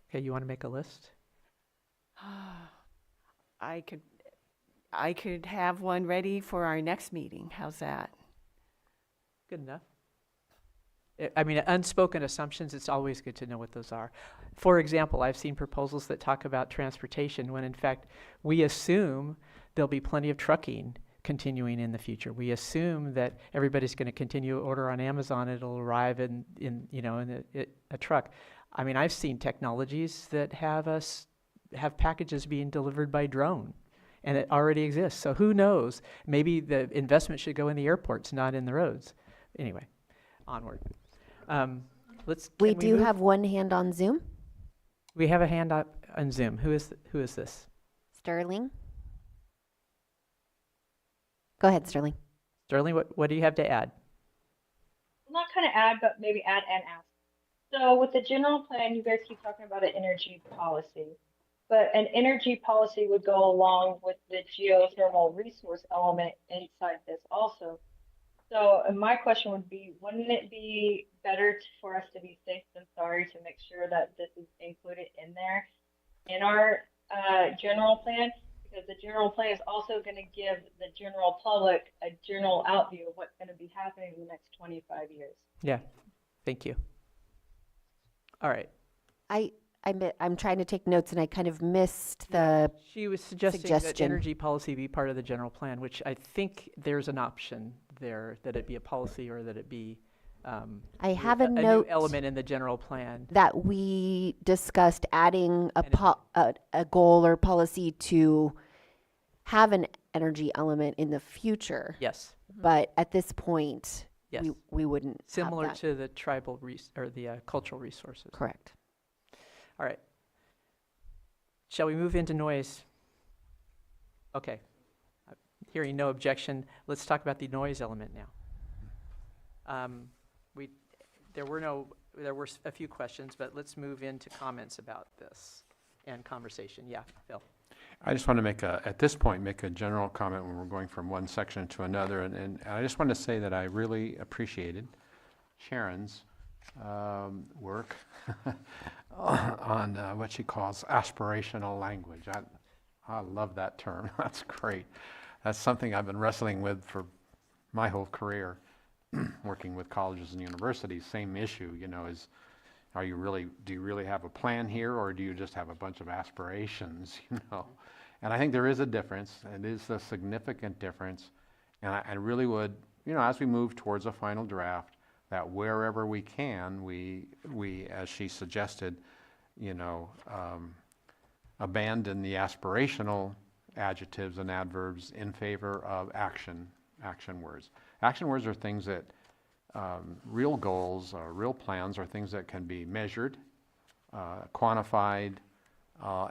Okay, you want to make a list? I could have one ready for our next meeting. How's that? Good enough. I mean, unspoken assumptions, it's always good to know what those are. For example, I've seen proposals that talk about transportation when in fact we assume there'll be plenty of trucking continuing in the future. We assume that everybody's going to continue to order on Amazon. It'll arrive in a truck. I mean, I've seen technologies that have packages being delivered by drone, and it already exists. So who knows? Maybe the investment should go in the airports, not in the roads. Anyway, onward. We can do move? have one hand on Zoom. We have a hand up on Zoom. Who is this? Sterling. Go ahead, Sterling. Sterling, what do you have to add? Not kind of add, but maybe add and ask. So with the general plan, you guys keep talking about an energy policy, but an energy policy would go along with the geothermal resource element inside this also. So my question would be, wouldn't it be better for us to be safe than sorry to make sure that this is included in there in our general plan? Because the general plan is also going to give the general public a general outview of what's going to be happening in the next 25 years. Yeah, thank you. All right. I'm trying to take notes and I kind of missed the She was suggesting that suggestion. energy policy be part of the general plan, which I think there's an option there, that it be a policy or that it be I have a new note element in the general plan. that we discussed adding a goal or policy to have an energy element in the future. Yes. But at this point, Yes. we wouldn't have Similar that. to the tribal or the cultural resources. Correct. All right. Shall we move into noise? Okay. Hearing no objection, let's talk about the noise element now. There were a few questions, but let's move into comments about this and conversation. Yeah, Phil. I just want to at this point, make a general comment when we're going from one section to another. And I just want to say that I really appreciated Sharon's work on what she calls aspirational language. I love that term. That's great. That's something I've been wrestling with for my whole career, working with colleges and universities. Same issue, is do you really have a plan here, or do you just have a bunch of aspirations, And I think there is a difference. It is a significant difference. And I really would, as we move towards a final draft, that wherever we can, we as she suggested, abandon the aspirational adjectives and adverbs in favor of action words. Action words are things that, real goals, real plans are things that can be measured, quantified,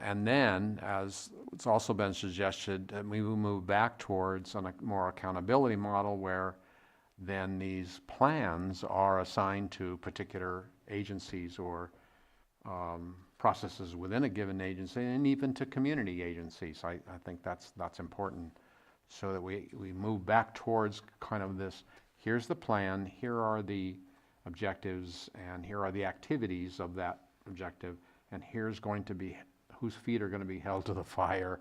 and then, as it's also been suggested, we will move back towards a more accountability model where then these plans are assigned to particular agencies or processes within a given agency, and even to community agencies. I think that's important, so that we move back towards kind of this, here's the plan, here are the objectives, and here are the activities of that objective, and here's going to be whose feet are going to be held to the fire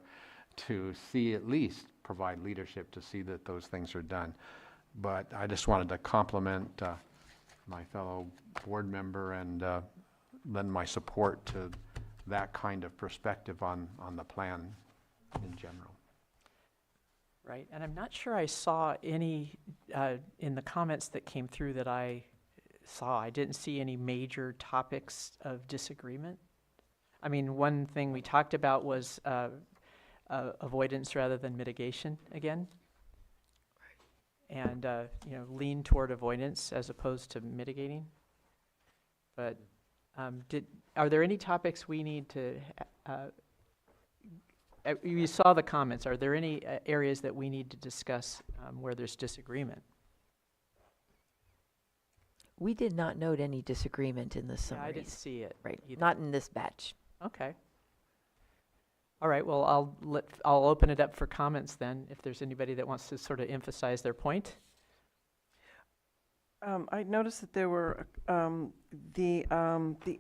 to see, at least provide leadership to see that those things are done. But I just wanted to compliment my fellow board member and lend my support to that kind of perspective on the plan in general. Right, and I'm not sure I saw any in the comments that came through that I saw. I didn't see any major topics of disagreement. I mean, one thing we talked about was avoidance rather than mitigation again. And, lean toward avoidance as opposed to mitigating. But are there any topics we need to, you saw the comments, are there any areas that we need to discuss where there's disagreement? We did not note any disagreement in the summaries. I didn't see it. Right, either. not in this batch. Okay. All right, well, I'll open it up for comments then, if there's anybody that wants to sort of emphasize their point. I noticed that there were the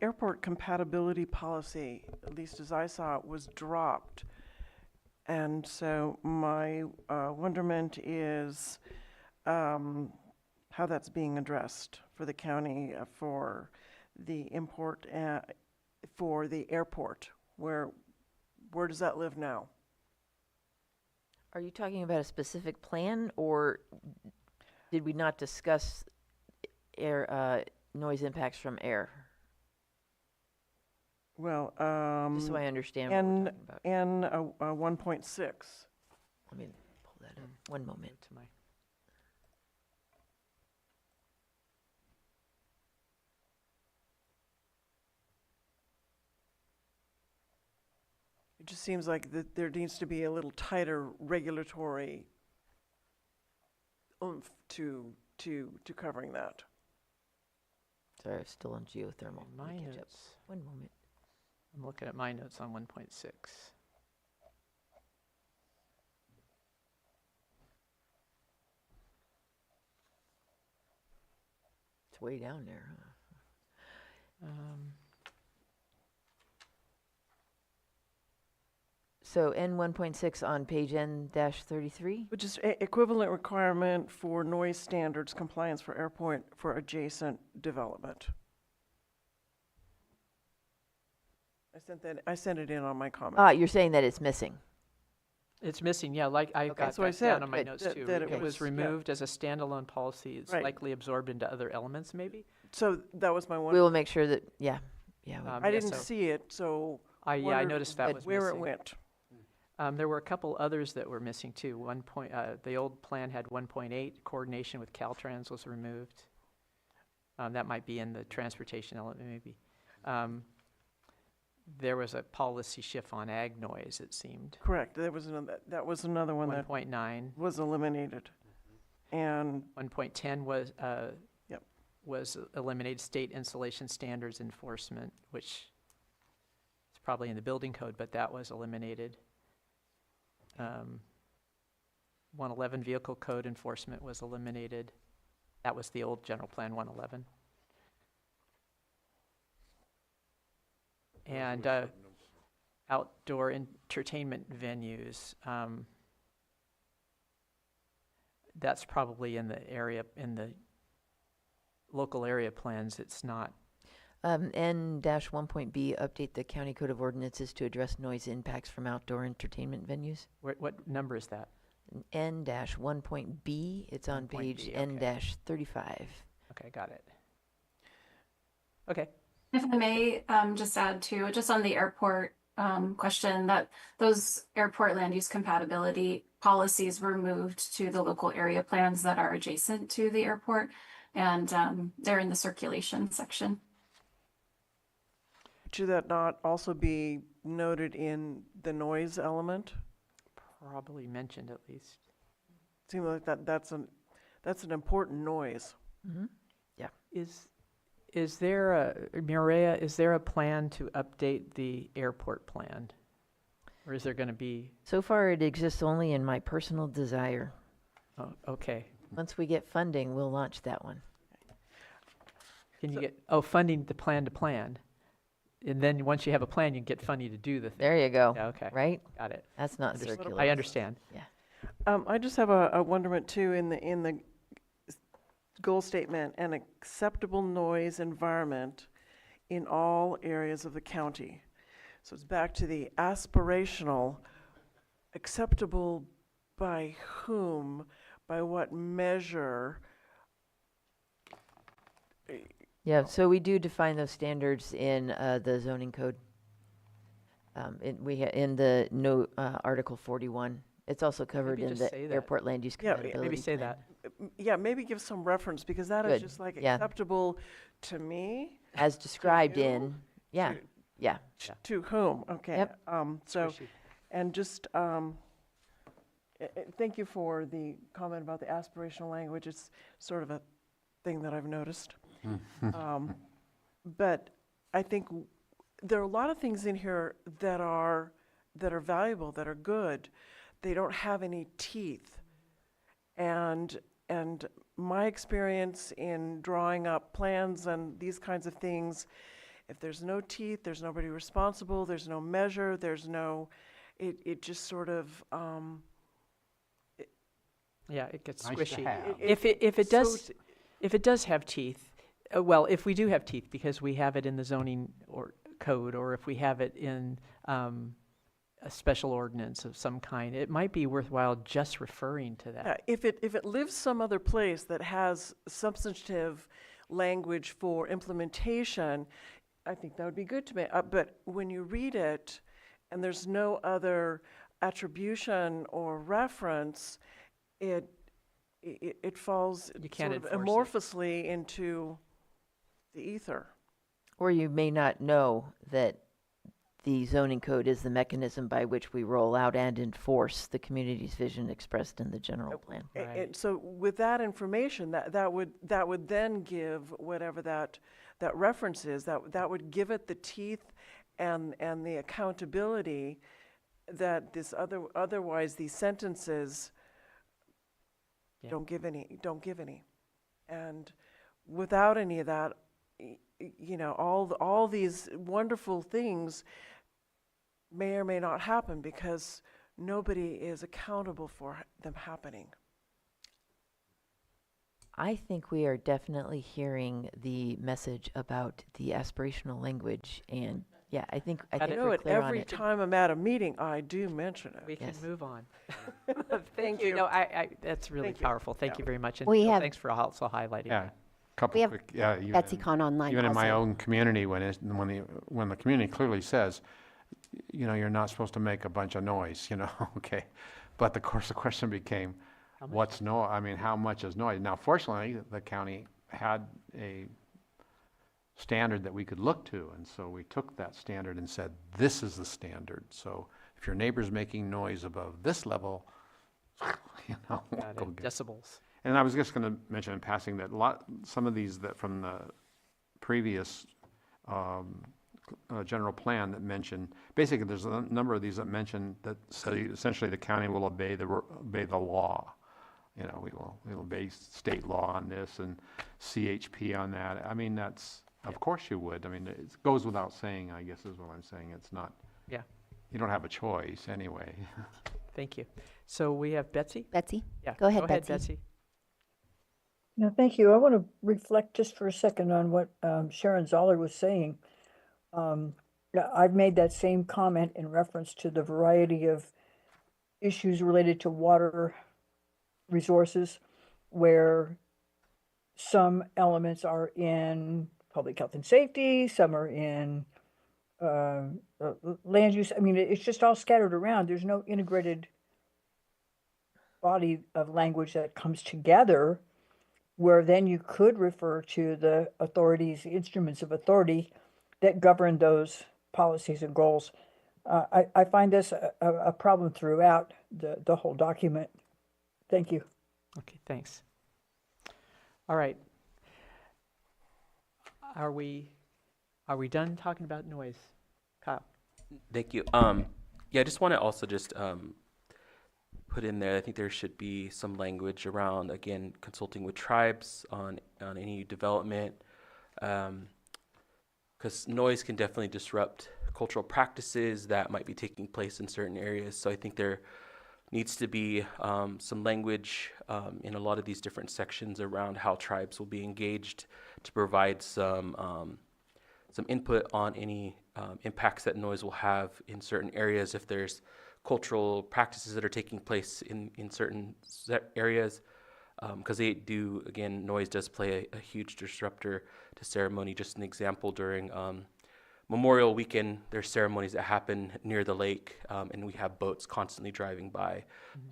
airport compatibility policy, at least as I saw it, was dropped. And so my wonderment is how that's being addressed for the county for the import for the airport. Where does that live now? Are you talking about a specific plan, or did we not discuss air noise impacts from air? Well, just so I understand what we're talking about. N 1.6. Let me pull that up. One moment. To my just seems like that there needs to be a little tighter regulatory oomph to covering that. Sorry, I'm still on geothermal. Let My me catch up. notes, One moment. I'm looking at my notes on 1.6. It's way down there, huh? So N 1.6 on page N-33? Which is equivalent requirement for noise standards compliance for airport for adjacent development. I sent it in on my comment. Ah, you're saying that it's missing. It's missing, yeah, like I Okay. got That's what I that down said, on my Good. notes that- too. that It it was was- yeah. removed as a standalone policy. It's Right. likely absorbed into other elements, maybe? So that was my one. We will make sure that, yeah. I Yeah, didn't so see it, so yeah, I wondered noticed that was where it missing. went. There were a couple others that were missing too. The old plan had 1.8, coordination with Caltrans was removed. That might be in the transportation element, maybe. There was a policy shift on ag noise, it seemed. Correct. That was another one that 1.9. was eliminated. And 1.10 was, Yep. was eliminated state installation standards enforcement, which is probably in the building code, but that was eliminated. 111 vehicle code enforcement was eliminated. That was the old general plan 111. And outdoor entertainment venues, that's probably in the area, in the local area plans. It's not. N-1.B, update the county code of ordinances to address noise impacts from outdoor entertainment venues. What number is that? N-1.B, it's on 1.B, page okay. N-35. Okay, got it. Okay. If I may just add to, just on the airport question, that those airport land use compatibility policies were moved to the local area plans that are adjacent to the airport, and they're in the circulation section. should that not also be noted in the noise element? Probably mentioned at least. Seems like that's an important noise. Mm-hmm. Is there Mireya, is there a plan to update the airport plan? Or is there going to be? So far, it exists only in my personal desire. Oh, okay. Once we get funding, we'll launch that one. Can you get, funding the plan to plan? And then once you have a plan, you can get funding to do the thing. There you go. Yeah, okay. Right? Got it. That's not Understood. circular. I understand. Yeah. I just have a wonderment too in the goal statement, an acceptable noise environment in all areas of the county. So it's back to the aspirational, acceptable by whom, by what measure? Yeah, so we do define those standards in the zoning code. In the Article 41. It's also covered Maybe in just the say that. airport land use Yeah, compatibility Maybe say plan. that. Yeah, maybe give some reference, because that is Good, just like yeah. acceptable to me. As described you? in, yeah, To- yeah. To whom? Okay. Yep. So, Squishy. and just, thank you for the comment about the aspirational language. It's sort of a thing that I've noticed. But I think there are a lot of things in here that are valuable, that are good. They don't have any teeth. And my experience in drawing up plans and these kinds of things, if there's no teeth, there's nobody responsible, there's no measure, there's no, it just sort of, Yeah, it gets Nice to squishy. have. If it so does, if it does have teeth, well, if we do have teeth because we have it in the zoning or code, or if we have it in a special ordinance of some kind, it might be worthwhile just referring to that. Yeah, if it lives some other place that has substantive language for implementation, I think that would be good to me. But when you read it and there's no other attribution or reference, it falls You can't sort of enforce it. amorphously into the ether. Or you may not know that the zoning code is the mechanism by which we roll out and enforce the community's vision expressed in the general plan. Right. So with that information, that would then give whatever that reference is, that would give it the teeth and the accountability that otherwise these sentences Yeah. don't give any. And without any of that, all these wonderful things may or may not happen because nobody is accountable for them happening. I think we are definitely hearing the message about the aspirational language, and yeah, I think I know we're it clear on every it. time I'm at a meeting, I do mention it. We can Yes. move on. Thank you. you. No, that's really Thank you. powerful. Thank Yeah. you very much. And We Bill, have- thanks for also highlighting Yeah, that. couple We have quick, yeah. Betsy Con online Even in my also. own community, when the community clearly says, you're not supposed to make a bunch of noise, okay. But of course, the question became, How much? how much is noise? Now, fortunately, the county had a standard that we could look to, and so we took that standard and said, this is the standard. So if your neighbor's making noise above this level, Got go it. get. Decibels. And I was just going to mention in passing that some of these that from the previous general plan that mentioned, basically there's a number of these that mention that say essentially the county will obey the law. We will obey state law on this and CHP on that. I mean, of course you would. I mean, it goes without saying, I guess is what I'm saying. It's not, Yeah. you don't have a choice anyway. Thank you. So we have Betsy? Betsy? Yeah. Go ahead, Betsy. No, thank you. I want to reflect just for a second on what Sharon Zoller was saying. Yeah, I've made that same comment in reference to the variety of issues related to water resources, where some elements are in public health and safety, some are in land use. I mean, it's just all scattered around. There's no integrated body of language that comes together, where then you could refer to the authorities, instruments of authority that govern those policies and goals. I find this a problem throughout the whole document. Thank you. Okay, thanks. All right. Are we done talking about noise? Kyle? Thank you. Yeah, I just want to also just put in there, I think there should be some language around, again, consulting with tribes on any development, because noise can definitely disrupt cultural practices that might be taking place in certain areas. So I think there needs to be some language in a lot of these different sections around how tribes will be engaged to provide some input on any impacts that noise will have in certain areas if there's cultural practices that are taking place in certain areas, because they do, again, noise does play a huge disruptor to ceremony. Just an example, during Memorial Weekend, there's ceremonies that happen near the lake, and we have boats constantly driving by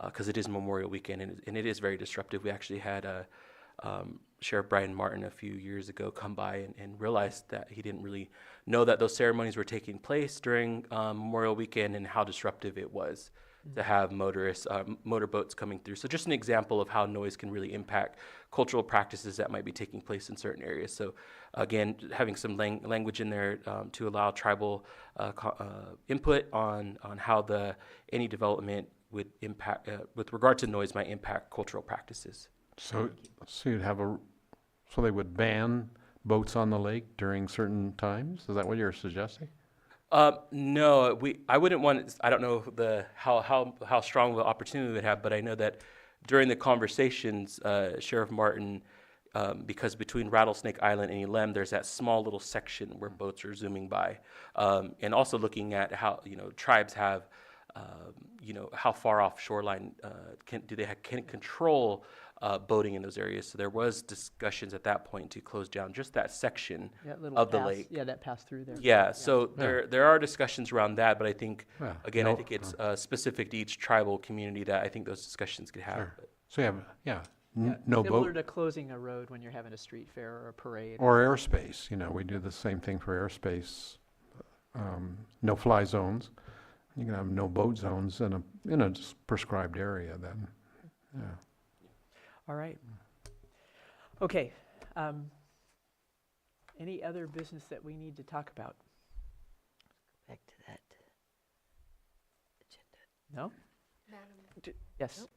because it is Memorial Weekend, and it is very disruptive. We actually had Sheriff Brian Martin a few years ago come by and realized that he didn't really know that those ceremonies were taking place during Memorial Weekend and how disruptive it was to have motorboats coming through. So just an example of how noise can really impact cultural practices that might be taking place in certain areas. So again, having some language in there to allow tribal input on how any development would impact, with regard to noise, might impact cultural practices. So they would ban boats on the lake during certain times? Is that what you're suggesting? No, I wouldn't want. I don't know how strong of an opportunity we would have, but I know that during the conversations, Sheriff Martin, because between Rattlesnake Island and Elem, there's that small little section where boats are zooming by, and also looking at how tribes have, how far off shoreline can control boating in those areas. So there was discussions at that point to close down just that section of the lake. Yeah, that passed through there. Yeah, so there are discussions around that, but I think, again, I think it's specific to each tribal community that I think those discussions could have. Sure. So no Similar boat. to closing a road when you're having a street fair or a parade. Or airspace, we do the same thing for airspace. no-fly zones. You can have no boat zones in a prescribed area then, yeah. All right. Okay. Any other business that we need to talk about? Back to that agenda. No? Yes.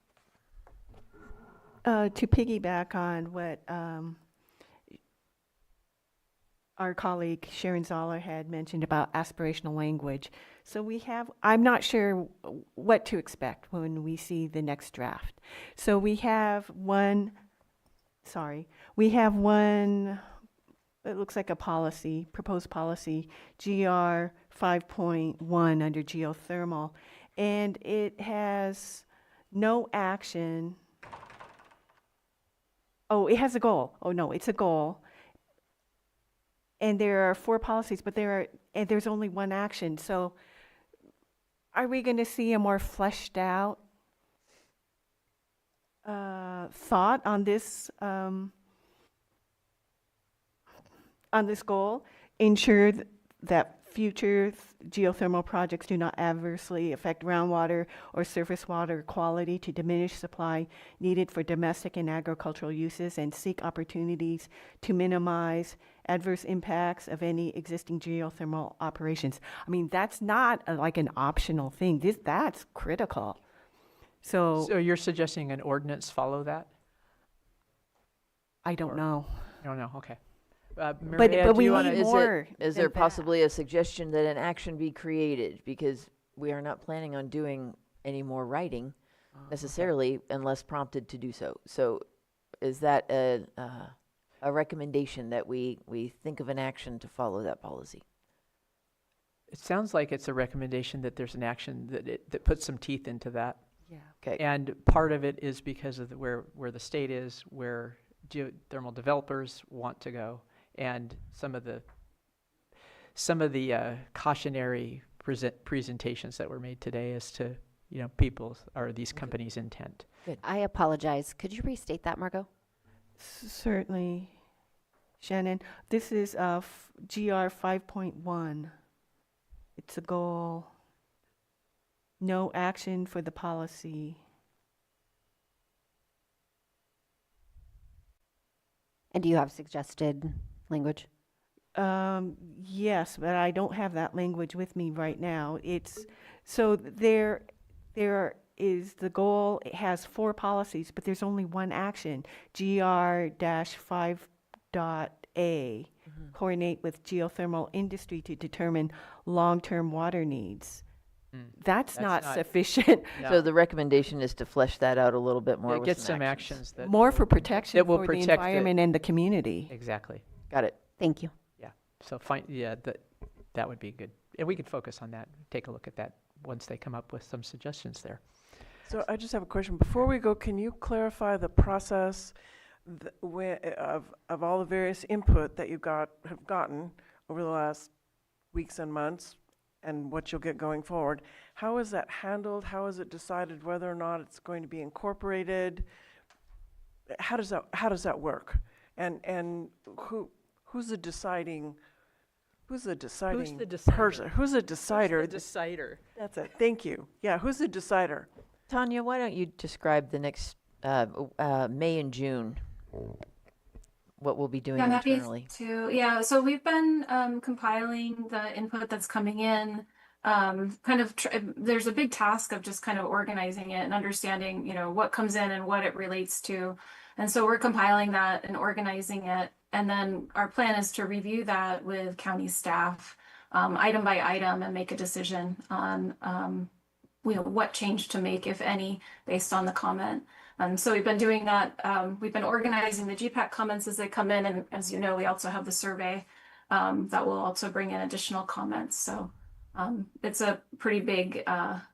To piggyback on what our colleague Sharon Zoller had mentioned about aspirational language. So I'm not sure what to expect when we see the next draft. So we have one, it looks like a policy, proposed policy, GR 5.1 under geothermal, and it has no action. Oh, it has a goal. Oh, no, it's a goal. And there are 4 policies, but there's only one action. So are we going to see a more fleshed out thought on this goal? Ensure that future geothermal projects do not adversely affect groundwater or surface water quality, to diminish supply needed for domestic and agricultural uses, and seek opportunities to minimize adverse impacts of any existing geothermal operations. I mean, that's not like an optional thing. That's critical. So you're suggesting an ordinance follow that? I don't know. I don't know. Okay. But Maria, do we you need wanna- more. Is there possibly a suggestion that an action be created? Because we are not planning on doing any more writing necessarily unless prompted to do so. So is that a recommendation that we think of an action to follow that policy? It sounds like it's a recommendation that there's an action that puts some teeth into that. Yeah. Okay. And part of it is because of where the state is, where geothermal developers want to go, and some of the cautionary presentations that were made today as to people's or these companies' intent. I apologize. Could you restate that, Margot? Certainly, Shannon. This is GR 5.1. It's a goal. No action for the policy. And do you have suggested language? Yes, but I don't have that language with me right now. So there is the goal. It has 4 policies, but there's only one action. GR-5.A, coordinate with geothermal industry to determine long-term water needs. That's not sufficient. No. So the recommendation is to flesh that out a little bit more. Yeah, with get some actions. actions that More for protection that will for protect the environment and the community. Exactly. Got it. Thank you. Yeah. So that would be good. And we could focus on that. Take a look at that once they come up with some suggestions there. So I just have a question. Before we go, can you clarify the process of all the various input that have gotten over the last weeks and months, and what you'll get going forward? How is that handled? How is it decided whether or not it's going to be incorporated? How does that work? And who's the deciding person? Who's the decider? Decider. That's it. Thank you. Yeah, who's the decider? Tanya, why don't you describe the next May and June, what we'll be doing Yeah, I'm happy internally? to. So we've been compiling the input that's coming in. There's a big task of just kind of organizing it and understanding, what comes in and what it relates to. And so we're compiling that and organizing it. And then our plan is to review that with county staff, item by item, and make a decision on, what change to make, if any, based on the comment. And so we've been doing that. We've been organizing the GPAC comments as they come in. And as you know, we also have the survey that will also bring in additional comments. So it's a pretty big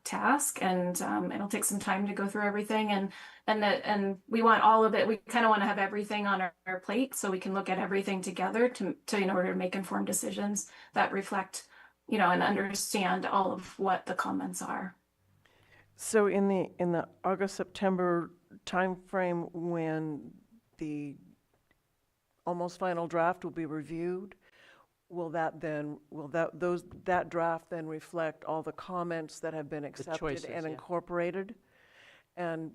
task, and it'll take some time to go through everything. And we want all of it. We kind of want to have everything on our plate so we can look at everything together to in order to make informed decisions that reflect, and understand all of what the comments are. So in the August-September timeframe, when the almost final draft will be reviewed, will that draft then reflect all the comments that have been accepted choices, and yeah. incorporated? And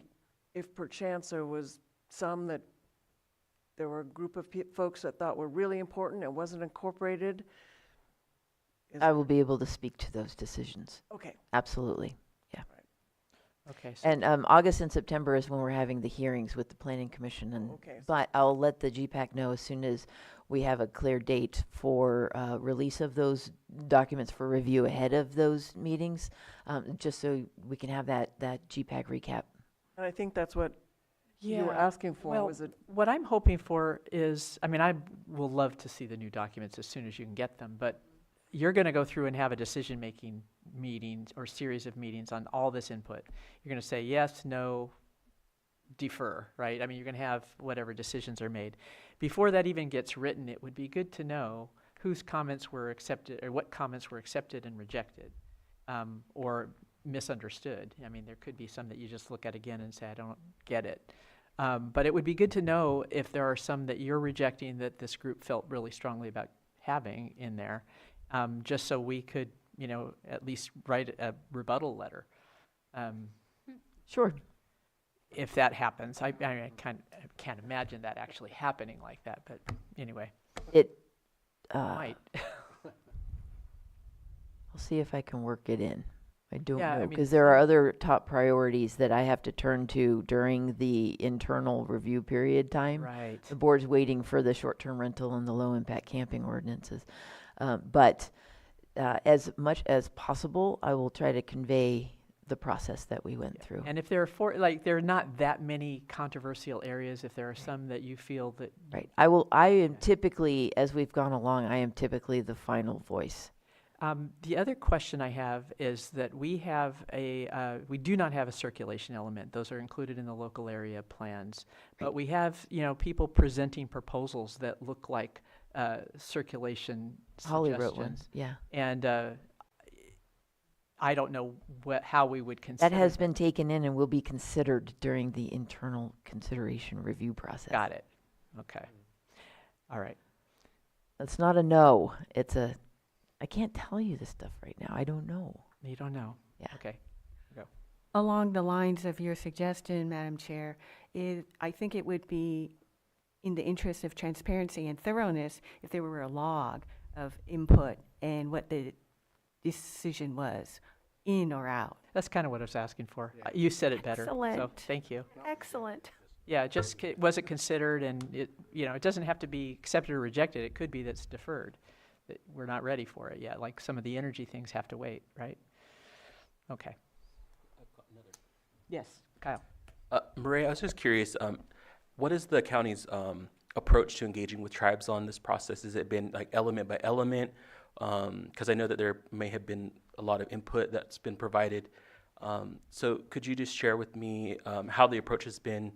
if perchance there was some that there were a group of folks that thought were really important and wasn't incorporated? I will be able to speak to those decisions. Okay. Absolutely. Yeah. Okay, so And August and September is when we're having the hearings with the Planning Commission. And Okay. but I'll let the GPAC know as soon as we have a clear date for release of those documents for review ahead of those meetings, just so we can have that GPAC recap. And I think that's what you were Yeah, asking for, well, was it? what I'm hoping for is, I mean, I will love to see the new documents as soon as you can get them, but you're going to go through and have a decision-making meeting or series of meetings on all this input. You're going to say yes, no, defer, right? I mean, you're going to have whatever decisions are made. Before that even gets written, it would be good to know whose comments were accepted or what comments were accepted and rejected, or misunderstood. I mean, there could be some that you just look at again and say, I don't get it. But it would be good to know if there are some that you're rejecting that this group felt really strongly about having in there, just so we could, you know, at least write a rebuttal letter. Sure. If that happens, I can't imagine that actually happening like that, but anyway, It might. I'll see if I can work it in. I don't Yeah, I know, mean, because there are other top priorities that I have to turn to during the internal review period time. Right. The board's waiting for the short-term rental and the low-impact camping ordinances. But as much as possible, I will try to convey the process that we went through. And if there are not that many controversial areas, if there are some that you feel that. Right. I am typically, as we've gone along, I am typically the final voice. The other question I have is that we do not have a circulation element. Those are included in the local area plans. But we have, you know, people presenting proposals that look like circulation Holly suggestions. wrote one, yeah. And I don't know how we would consider That has been taken in and will be considered during the internal consideration review process. Got it. Okay. All right. It's not a no. It's a, I can't tell you this stuff right now. I don't know. You don't know. Yeah. Okay. Go. Along the lines of your suggestion, Madam Chair, I think it would be in the interest of transparency and thoroughness if there were a log of input and what the decision was, in or out. That's kind of what I was asking for. You said it better. So Excellent. thank you. Excellent. Yeah, just was it considered, and it, you know, it doesn't have to be accepted or rejected. It could be that's deferred, that we're not ready for it yet. Like some of the energy things have to wait, right? Okay. Yes, Kyle. Maria, I was just curious, what is the county's approach to engaging with tribes on this process? Has it been like element by element? Because I know that there may have been a lot of input that's been provided. So could you just share with me how the approach has been?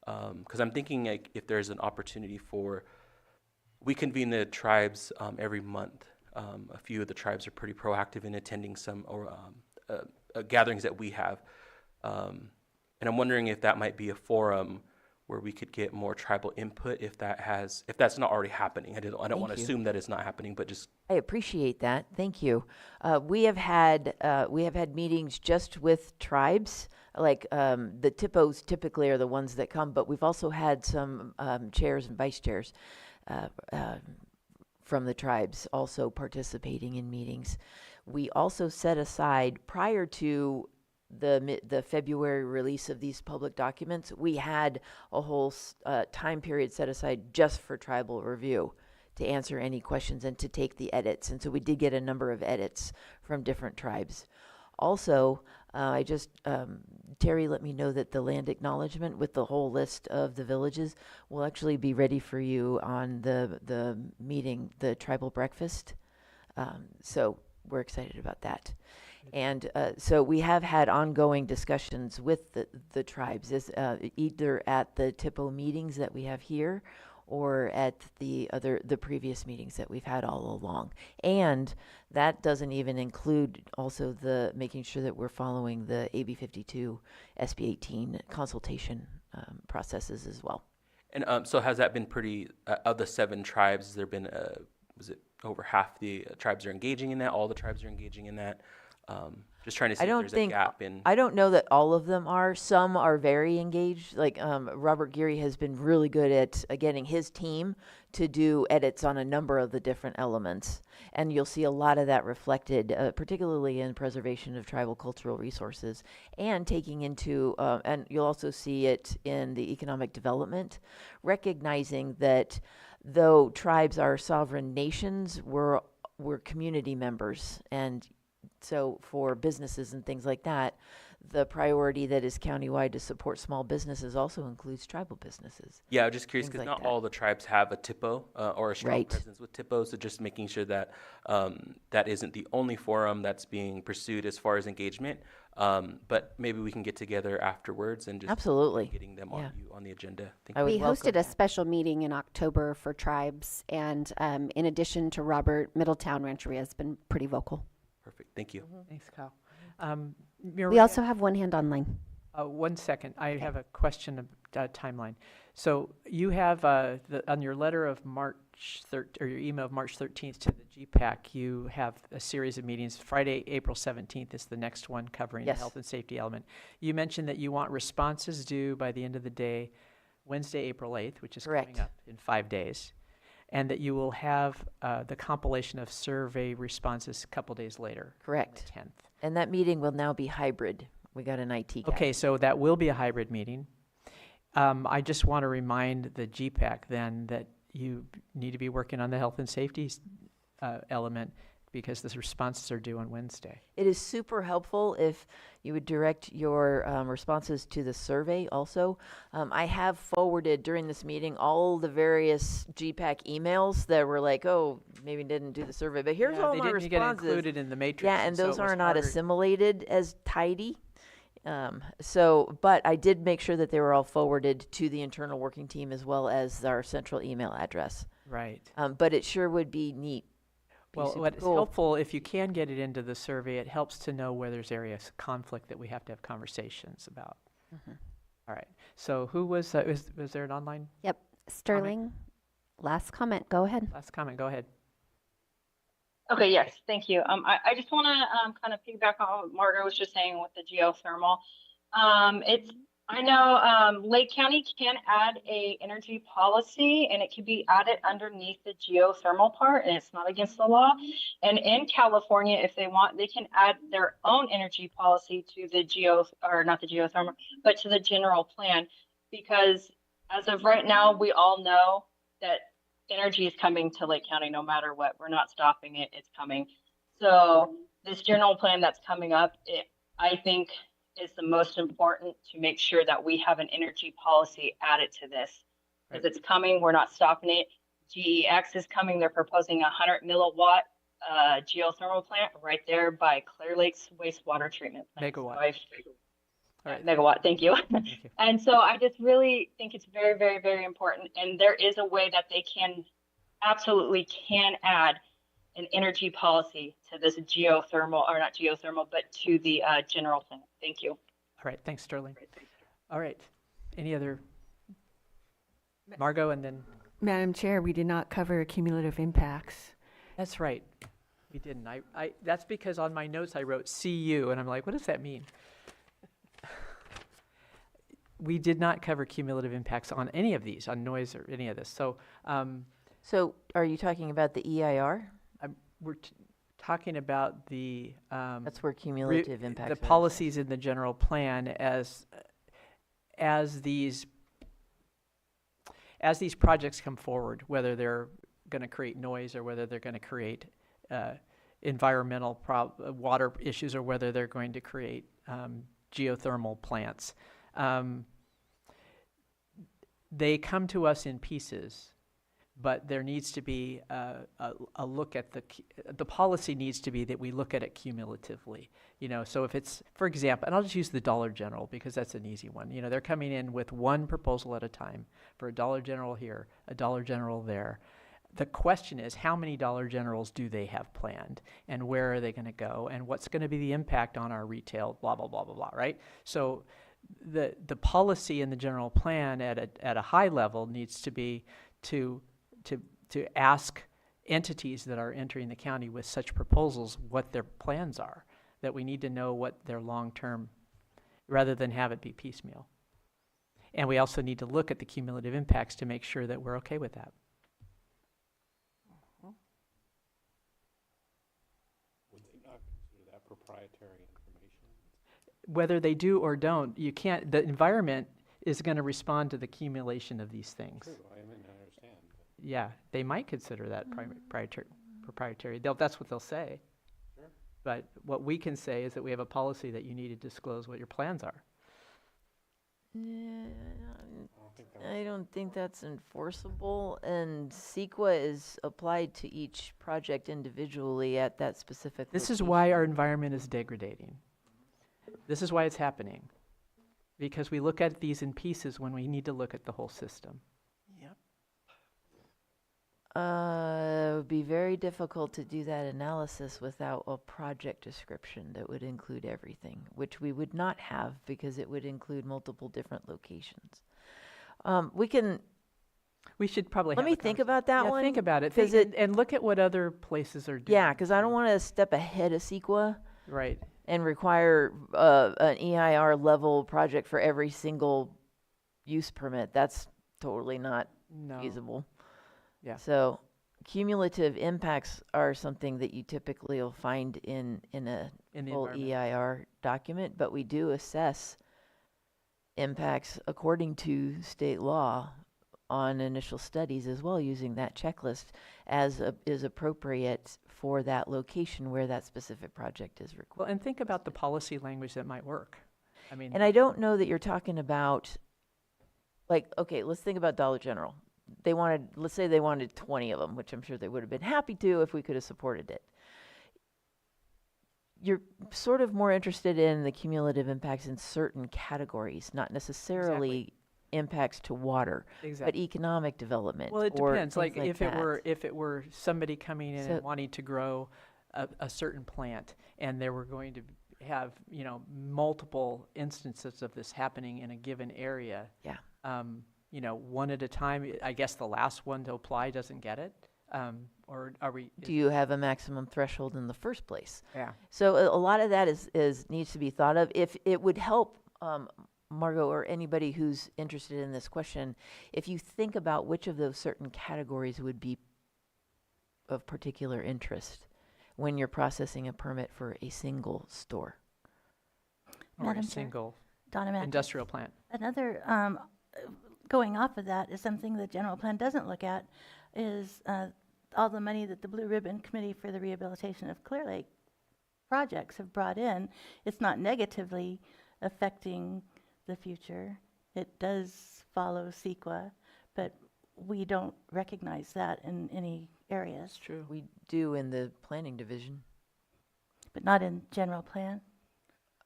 Because I'm thinking like if there's an opportunity for, we convene the tribes every month. A few of the tribes are pretty proactive in attending some gatherings that we have. And I'm wondering if that might be a forum where we could get more tribal input if that's not already happening. I don't want to assume that it's not happening, but just. I appreciate that. Thank you. We have had meetings just with tribes, like the TIPOs typically are the ones that come, but we've also had some chairs and vice chairs from the tribes also participating in meetings. We also set aside, prior to the February release of these public documents, we had a whole time period set aside just for tribal review to answer any questions and to take the edits. And so we did get a number of edits from different tribes. Also, Terry let me know that the land acknowledgement with the whole list of the villages will actually be ready for you on the meeting, the tribal breakfast. So we're excited about that. And so we have had ongoing discussions with the tribes, either at the TIPO meetings that we have here or at the previous meetings that we've had all along. And that doesn't even include also the making sure that we're following the AB 52, SB 18 consultation processes as well. And so has that been pretty, of the 7 tribes, has there been was it over half the tribes are engaging in that? All the tribes are engaging in that? Just trying to see I if don't there's think, a gap in. I don't know that all of them are. Some are very engaged. Like Robert Geary has been really good at getting his team to do edits on a number of the different elements. And you'll see a lot of that reflected, particularly in preservation of tribal cultural resources and taking into, and you'll also see it in the economic development, recognizing that though tribes are sovereign nations, we're community members. And so for businesses and things like that, the priority that is countywide to support small businesses also includes tribal businesses. Yeah, I'm just curious Things because like not that. all the tribes have a TIPO or a strong Right. presence with TIPO. So just making sure that that isn't the only forum that's being pursued as far as engagement. But maybe we can get together afterwards and just Absolutely. getting them Yeah. on the agenda. Thank I you. would We welcome hosted a that. special meeting in October for tribes, and in addition to Robert, Middletown Rancheria has been pretty vocal. Perfect. Thank you. Thanks, Kyle. We Maria, also have one hand online. 1 second. I have a question of timeline. So you have on your letter of March or your email of March 13th to the GPAC, you have a series of meetings. Friday, April 17th is the next one covering the Yes. health and safety element. You mentioned that you want responses due by the end of the day, Wednesday, April 8th, which is Correct. coming up in 5 days, and that you will have the compilation of survey responses a couple days later. on Correct. the 10th. And that meeting will now be hybrid. We got an IT guy. Okay, so that will be a hybrid meeting. I just want to remind the GPAC then that you need to be working on the health and safety element because the responses are due on Wednesday. It is super helpful if you would direct your responses to the survey also. I have forwarded during this meeting all the various GPAC emails that were like, oh, maybe didn't do the survey, but here's Yeah, all they my didn't get responses. included in the matrix. Yeah, and so those it was are not harder. assimilated as tidy. But I did make sure that they were all forwarded to the internal working team as well as our central email address. Right. But it sure would be neat. Be Well, super what's cool. helpful, if you can get it into the survey, it helps to know where there's areas of conflict that we have to have conversations about. All right. So who was there an online Yep. Sterling, last comment. Go ahead. last comment? Go ahead. Okay, yes, thank you. I just want to kind of piggyback on what Margaret was just saying with the geothermal. I know Lake County can add a energy policy, and it can be added underneath the geothermal part, and it's not against the law. And in California, if they want, they can add their own energy policy to the not the geothermal, but to the general plan, because as of right now, we all know that energy is coming to Lake County no matter what. We're not stopping it. It's coming. So this general plan that's coming up, I think is the most important to make sure that we have an energy policy added to this. Because it's coming, we're not stopping it. GEX is coming. They're proposing 100 milliwatt geothermal plant right there by Clear Lake's wastewater treatment plant. Megawatt. So All right. Megawatt, thank you. Thank you. And so I just really think it's very, very, very important. And there is a way that they absolutely can add an energy policy to this geothermal, or not geothermal, but to the general plan. Thank you. All right. Thanks, Sterling. All right. Any other? Margot, and then Madam Chair, we did not cover cumulative impacts. that's right. We didn't. That's because on my notes I wrote CU, and I'm like, what does that mean? We did not cover cumulative impacts on any of these, on noise or any of this. So So are you talking about the EIR? we're talking about the That's where cumulative impacts the are policies in the general plan as these projects come forward, whether they're going to create noise or whether they're going to create environmental water issues or whether they're going to create geothermal plants. They come to us in pieces, but there needs to be a look at the policy needs to be that we look at it cumulatively. So if it's, for example, and I'll just use the Dollar General because that's an easy one. They're coming in with one proposal at a time for a Dollar General here, a Dollar General there. The question is, how many Dollar Generals do they have planned, and where are they going to go, and what's going to be the impact on our retail, blah, blah, blah, blah, blah, right? So the policy in the general plan at a high level needs to be to ask entities that are entering the county with such proposals, what their plans are, that we need to know what their long-term, rather than have it be piecemeal. And we also need to look at the cumulative impacts to make sure that we're okay with that. Would they not consider that proprietary information? Whether they do or don't, you can't, the environment is going to respond to the accumulation of these things. True, I mean, I understand. Yeah, they might consider that proprietary. That's what they'll say. Sure. But what we can say is that we have a policy that you need to disclose what your plans are. Yeah, I I don't think that's enforceable, and CEQA is applied to each project individually at that specific This is location. why our environment is degrading. This is why it's happening. Because we look at these in pieces when we need to look at the whole system. Yep. It would be very difficult to do that analysis without a project description that would include everything, which we would not have because it would include multiple different locations. We should probably Let have me a think conversation. about that Yeah, one. think about it. 'Cause And look at what other places are doing. Yeah, because I don't too. want to step ahead of CEQA Right. and require an EIR level project for every single use permit. That's totally not No. feasible. Yeah. So cumulative impacts are something that you typically will find in a In the full environment. EIR document, but we do assess impacts according to state law on initial studies as well, using that checklist as is appropriate for that location where that specific project is required. Well, and think about the policy language that might work. I mean, And I don't know that you're talking about, like, okay, let's think about Dollar General. Let's say they wanted 20 of them, which I'm sure they would have been happy to if we could have supported it. You're sort of more interested in the cumulative impacts in certain categories, not necessarily impacts to water, but exactly. economic development. Well, it or depends. things Like if it that. were somebody coming in So- and wanting to grow a certain plant, and they were going to have, multiple instances of this happening in a given area. Yeah. One at a time. I guess the last one to apply doesn't get it. Or are we? Do you have a maximum threshold in the first place? Yeah. So a lot of that is needs to be thought of. If it would help, Margot, or anybody who's interested in this question, if you think about which of those certain categories would be of particular interest when you're processing a permit for a single store. Or Madam a Chair. single Donna Mack. industrial plant. Another, going off of that is something the general plan doesn't look at is all the money that the Blue Ribbon Committee for the Rehabilitation of Clear Lake projects have brought in. It's not negatively affecting the future. It does follow CEQA, but we don't recognize that in any areas, True. We do in the planning division. but not in general plan.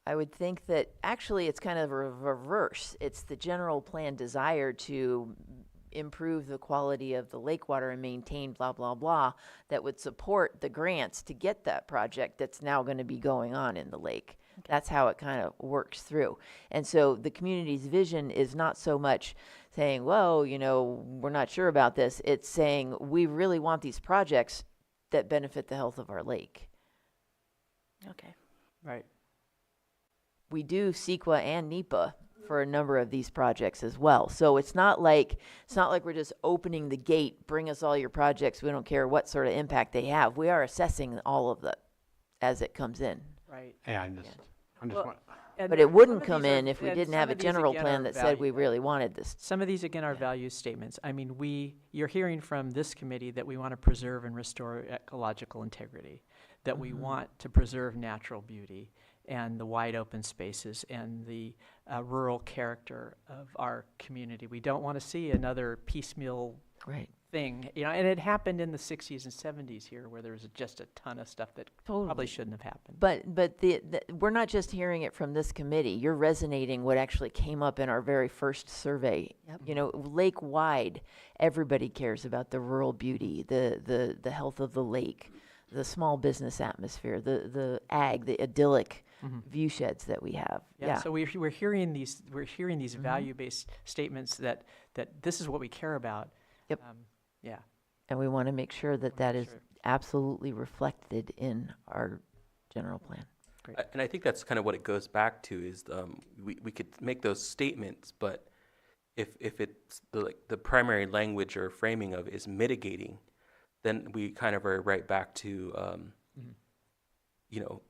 I would think that actually it's kind of a reverse. It's the general plan desire to improve the quality of the lake water and maintain blah, blah, blah, that would support the grants to get that project that's now going to be going on in the lake. That's how it kind of works through. And so the community's vision is not so much saying, well, we're not sure about this. It's saying we really want these projects that benefit the health of our lake. Okay. Right. We do CEQA and NEPA for a number of these projects as well. So it's not like we're just opening the gate, bring us all your projects. We don't care what sort of impact they have. We are assessing all of that as it comes in. Right. Yeah, I'm just Well, want, and But it some wouldn't of come these are- in if we and didn't some have a of these, general again, plan are that said we value- really wanted this. Some of these, again, are value statements. I mean, you're hearing from this committee that we want to preserve and restore ecological integrity, that we want to preserve natural beauty and the wide open spaces and the rural character of our community. We don't want to see another piecemeal Right. thing, and it happened in the 60s and 70s here where there was just a ton of stuff that probably Totally. shouldn't have happened. But we're not just hearing it from this committee. You're resonating what actually came up in our very first survey. Yep. Lake wide, everybody cares about the rural beauty, the health of the lake, the small business atmosphere, the ag, the idyllic view sheds that we have. Yeah. So we're hearing these value-based statements that this is what we care about. Yep. Yeah. And we want to make sure that Wanna that make is sure. absolutely reflected in our general plan. Great. And I think that's kind of what it goes back to is we could make those statements, but if it's the primary language or framing of is mitigating, then we kind of are right back to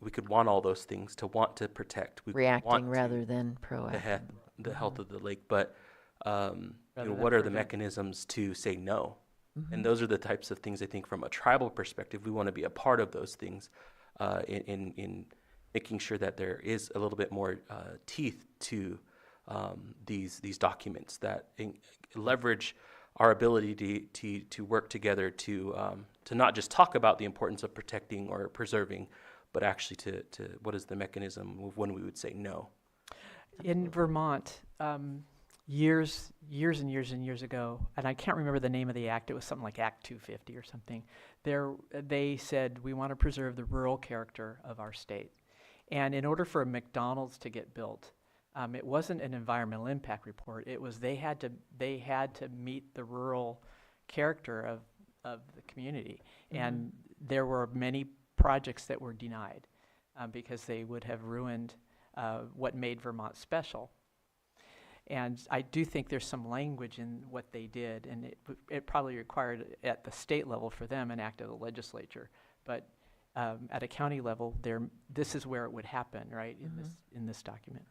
we could want all those things to want to protect. We could Reacting want rather than the, proacting. the health of the lake, but Rather than what are the prevent. mechanisms to say no? Mhm. And those are the types of things I think from a tribal perspective, we want to be a part of those things in making sure that there is a little bit more teeth to these documents that leverage our ability to work together to not just talk about the importance of protecting or preserving, but actually to what is the mechanism of when we would say no. In Vermont, years and years ago, and I can't remember the name of the act, it was something like Act 250 or something, they said, we want to preserve the rural character of our state. And in order for a McDonald's to get built, it wasn't an environmental impact report, it was they had to meet the rural character of the community. And there were many projects that were denied because they would have ruined what made Vermont special. And I do think there's some language in what they did, and it probably required at the state level for them an act of the legislature. But at a county level, this is where it would happen, right? In this document.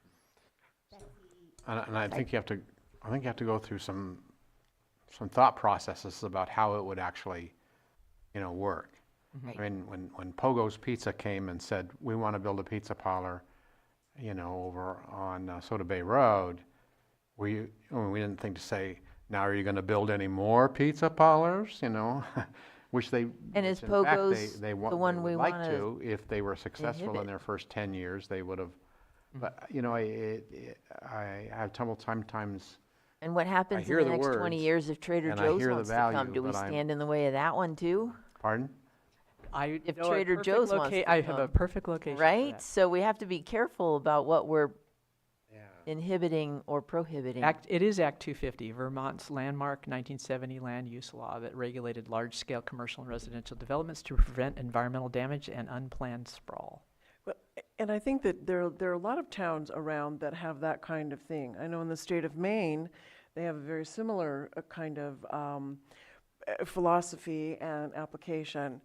And I think you have to go through some thought processes about how it would actually, work. Right. I mean, when Pogo's Pizza came and said, we want to build a pizza parlor, over on Soda Bay Road, we didn't think to say, now are you going to build any more pizza parlors, which they, And is which in fact, Pogo's they the would one we like wanna to, if they were successful in inhibit? their first 10 years, they would have, but, I have trouble sometimes. And what happens in hear the the next 20 words, years if Trader and I Joe's hear the wants to come? value, Do we but I'm- stand in the way of that one too? Pardon? If Trader Joe's wants to I have a come, perfect location for Right? that. So we have to be careful about what we're inhibiting or prohibiting. It is Act 250, Vermont's landmark 1970 land use law that regulated large-scale commercial and residential developments to prevent environmental damage and unplanned sprawl. Well, and I think that there are a lot of towns around that have that kind of thing. I know in the state of Maine, they have a very similar kind of philosophy and application.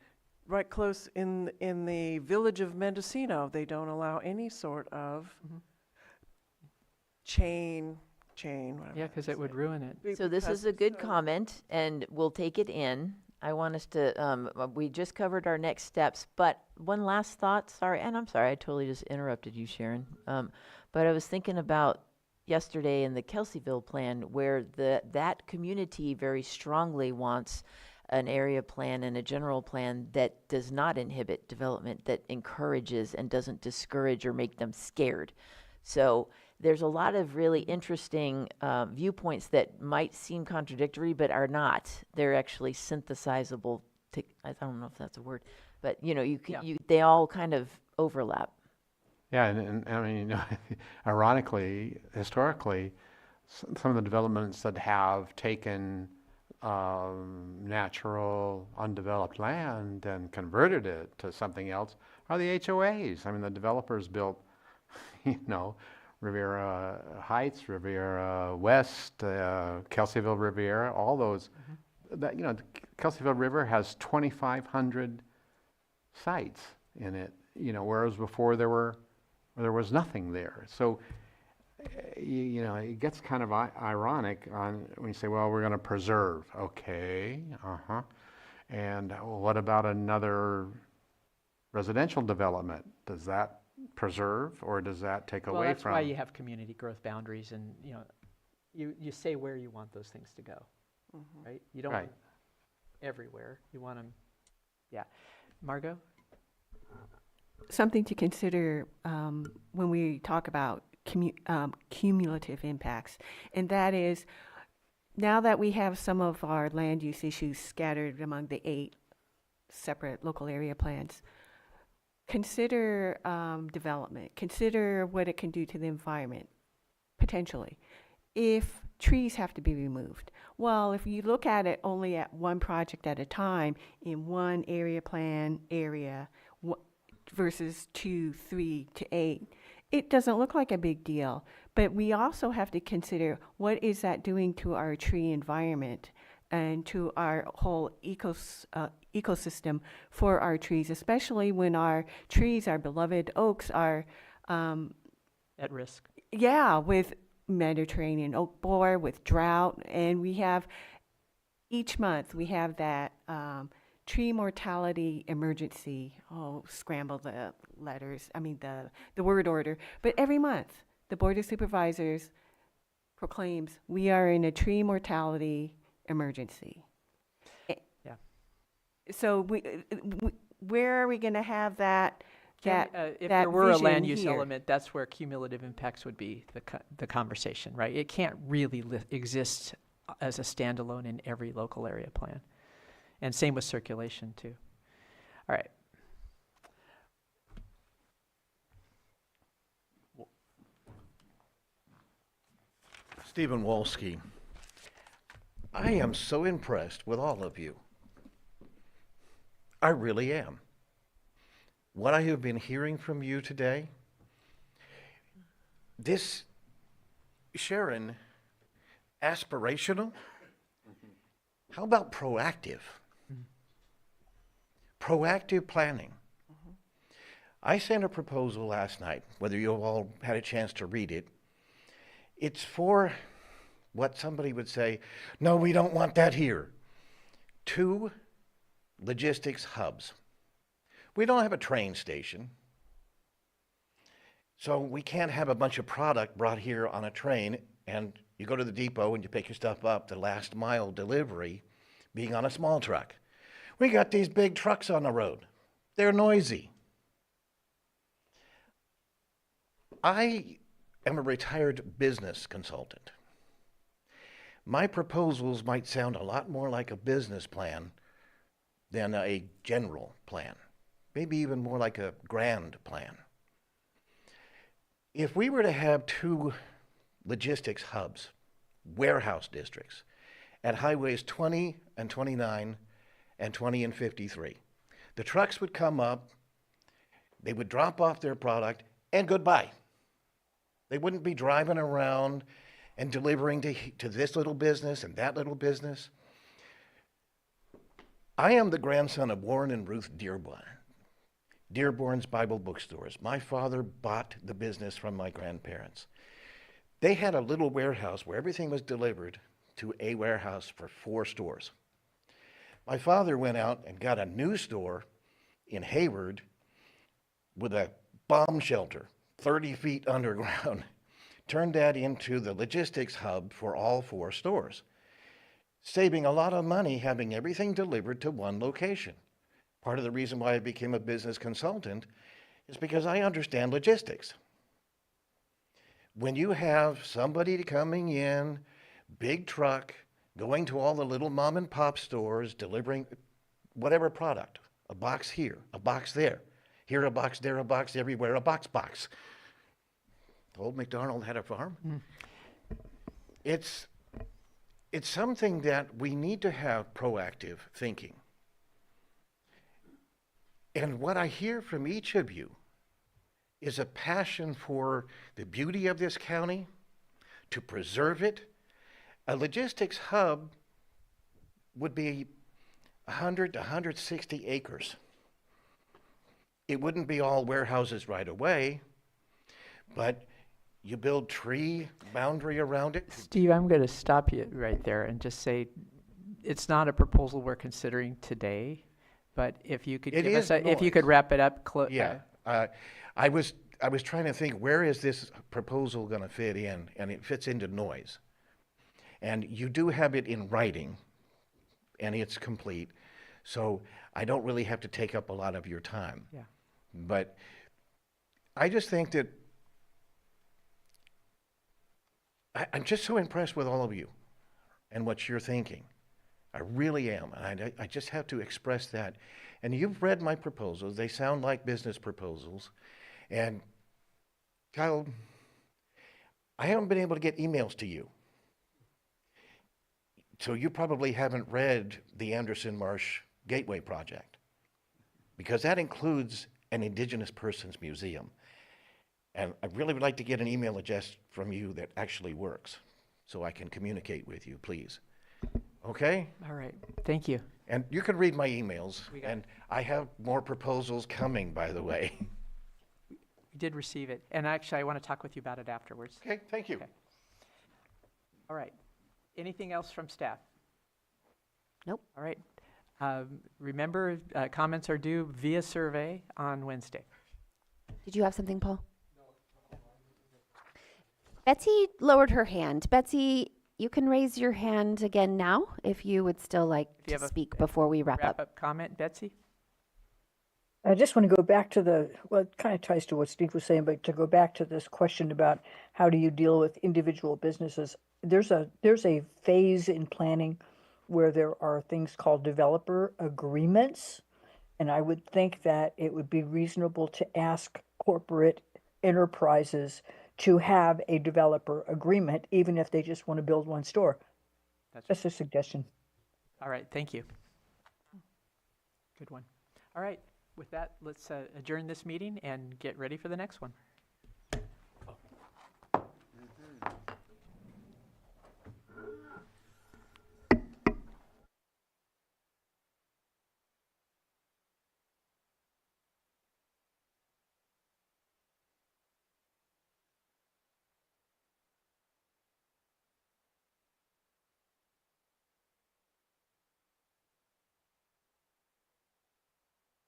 Right close in the village of Mendocino, they don't allow any sort of chain, whatever. Yeah, because it would ruin it. So this is a good comment, and we'll take it in. I want us to, we just covered our next steps, but one last thought, sorry, and I'm sorry, I totally just interrupted you, Sharon. But I was thinking about yesterday in the Kelseyville plan, where that community very strongly wants an area plan and a general plan that does not inhibit development, that encourages and doesn't discourage or make them scared. So there's a lot of really interesting viewpoints that might seem contradictory, but are not. They're actually synthesizable. I don't know if that's a word, but they all kind of overlap. Yeah, and I mean, ironically, historically, some of the developments that have taken natural, undeveloped land and converted it to something else are the HOAs. I mean, the developers built, Riviera Heights, Riviera West, Kelseyville Riviera, all those. That, Kelseyville River has 2,500 sites in it, whereas before there was nothing there. So, it gets kind of ironic when you say, well, we're going to preserve. Okay, and what about another residential development? Does that preserve or does that take away that's from? why you have community growth boundaries, and you say where you want those things to go, right? You don't want them everywhere. You want them, yeah. Margot? Something to consider when we talk about cumulative impacts, and that is, now that we have some of our land use issues scattered among the 8 separate local area plans, consider development, consider what it can do to the environment, potentially. If trees have to be removed, Well, if you look at it only at one project at a time in one area plan area versus 2, 3 to 8, it doesn't look like a big deal. But we also have to consider what is that doing to our tree environment and to our whole ecosystem for our trees, especially when our trees, our beloved oaks, are At risk. yeah, with Mediterranean oak borer, with drought, and we have each month we have that tree mortality emergency. Oh, scramble the letters. I mean the word order. But every month, the Board of Supervisors proclaims we are in a tree mortality emergency. Yeah. So where are we going to have that? If that there were a vision land use here? element, that's where cumulative impacts would be the conversation, right? It can't really exist as a standalone in every local area plan. And same with circulation too. All right. Stephen Wolski, I am so impressed with all of you. I really am. What I have been hearing from you today, this, Sharon, aspirational? How about proactive? Proactive planning. I sent a proposal last night, whether you all had a chance to read it. It's for what somebody would say, no, we don't want that here. 2 logistics hubs. We don't have a train station, so we can't have a bunch of product brought here on a train and you go to the depot and you pick your stuff up, the last mile delivery being on a small truck. We got these big trucks on the road. They're noisy. I am a retired business consultant. My proposals might sound a lot more like a business plan than a general plan. Maybe even more like a grand plan. If we were to have 2 logistics hubs, warehouse districts, at highways 20 and 29 and 20 and 53, the trucks would come up, they would drop off their product, and goodbye. They wouldn't be driving around and delivering to this little business and that little business. I am the grandson of Warren and Ruth Dearborn. Dearborn's Bible Bookstores. My father bought the business from my grandparents. They had a little warehouse where everything was delivered to a warehouse for 4 stores. My father went out and got a new store in Hayward with a bomb shelter, 30 feet underground, turned that into the logistics hub for all 4 stores, saving a lot of money having everything delivered to one location. Part of the reason why I became a business consultant is because I understand logistics. When you have somebody coming in, big truck, going to all the little mom and pop stores, delivering whatever product, a box here, a box there, here a box, there a box, everywhere a box. Old MacDonald had a farm. It's something that we need to have proactive thinking. And what I hear from each of you is a passion for the beauty of this county, to preserve it. A logistics hub would be 100 to 160 acres. It wouldn't be all warehouses right away, but you build tree boundary around it. Steve, I'm going to stop you right there and just say it's not a proposal we're considering today, but if you could if you could wrap it up. I was trying to think, where is this proposal going to fit in? And it fits into noise. And you do have it in writing, and it's complete. So I don't really have to take up a lot of your time. Yeah. But I just think that I'm just so impressed with all of you and what you're thinking. I really am. And I just have to express that. And you've read my proposals. They sound like business proposals. And Kyle, I haven't been able to get emails to you. So you probably haven't read the Anderson Marsh Gateway Project, because that includes an Indigenous Persons Museum. And I really would like to get an email address from you that actually works, so I can communicate with you, please. Okay? All right, thank you. And you can read my emails, We got it. and I have more proposals coming, by the way. We did receive it, and actually, I want to talk with you about it afterwards. Okay, thank you. Okay. All right. Anything else from staff? Nope. All right. Remember, comments are due via survey on Wednesday. Did you have something, Paul? Betsy lowered her hand. Betsy, you can raise your hand again now if you would still like If you to have a speak before we wrap up. Wrap-up comment, Betsy? I just want to go back to well, it kind of ties to what Steve was saying, but to go back to this question about how do you deal with individual businesses? There's a phase in planning where there are things called developer agreements. And I would think that it would be reasonable to ask corporate enterprises to have a developer agreement, even if they just want to build one store. That's a suggestion. All right, thank you. Good one. All right, with that, let's adjourn this meeting and get ready for the next one.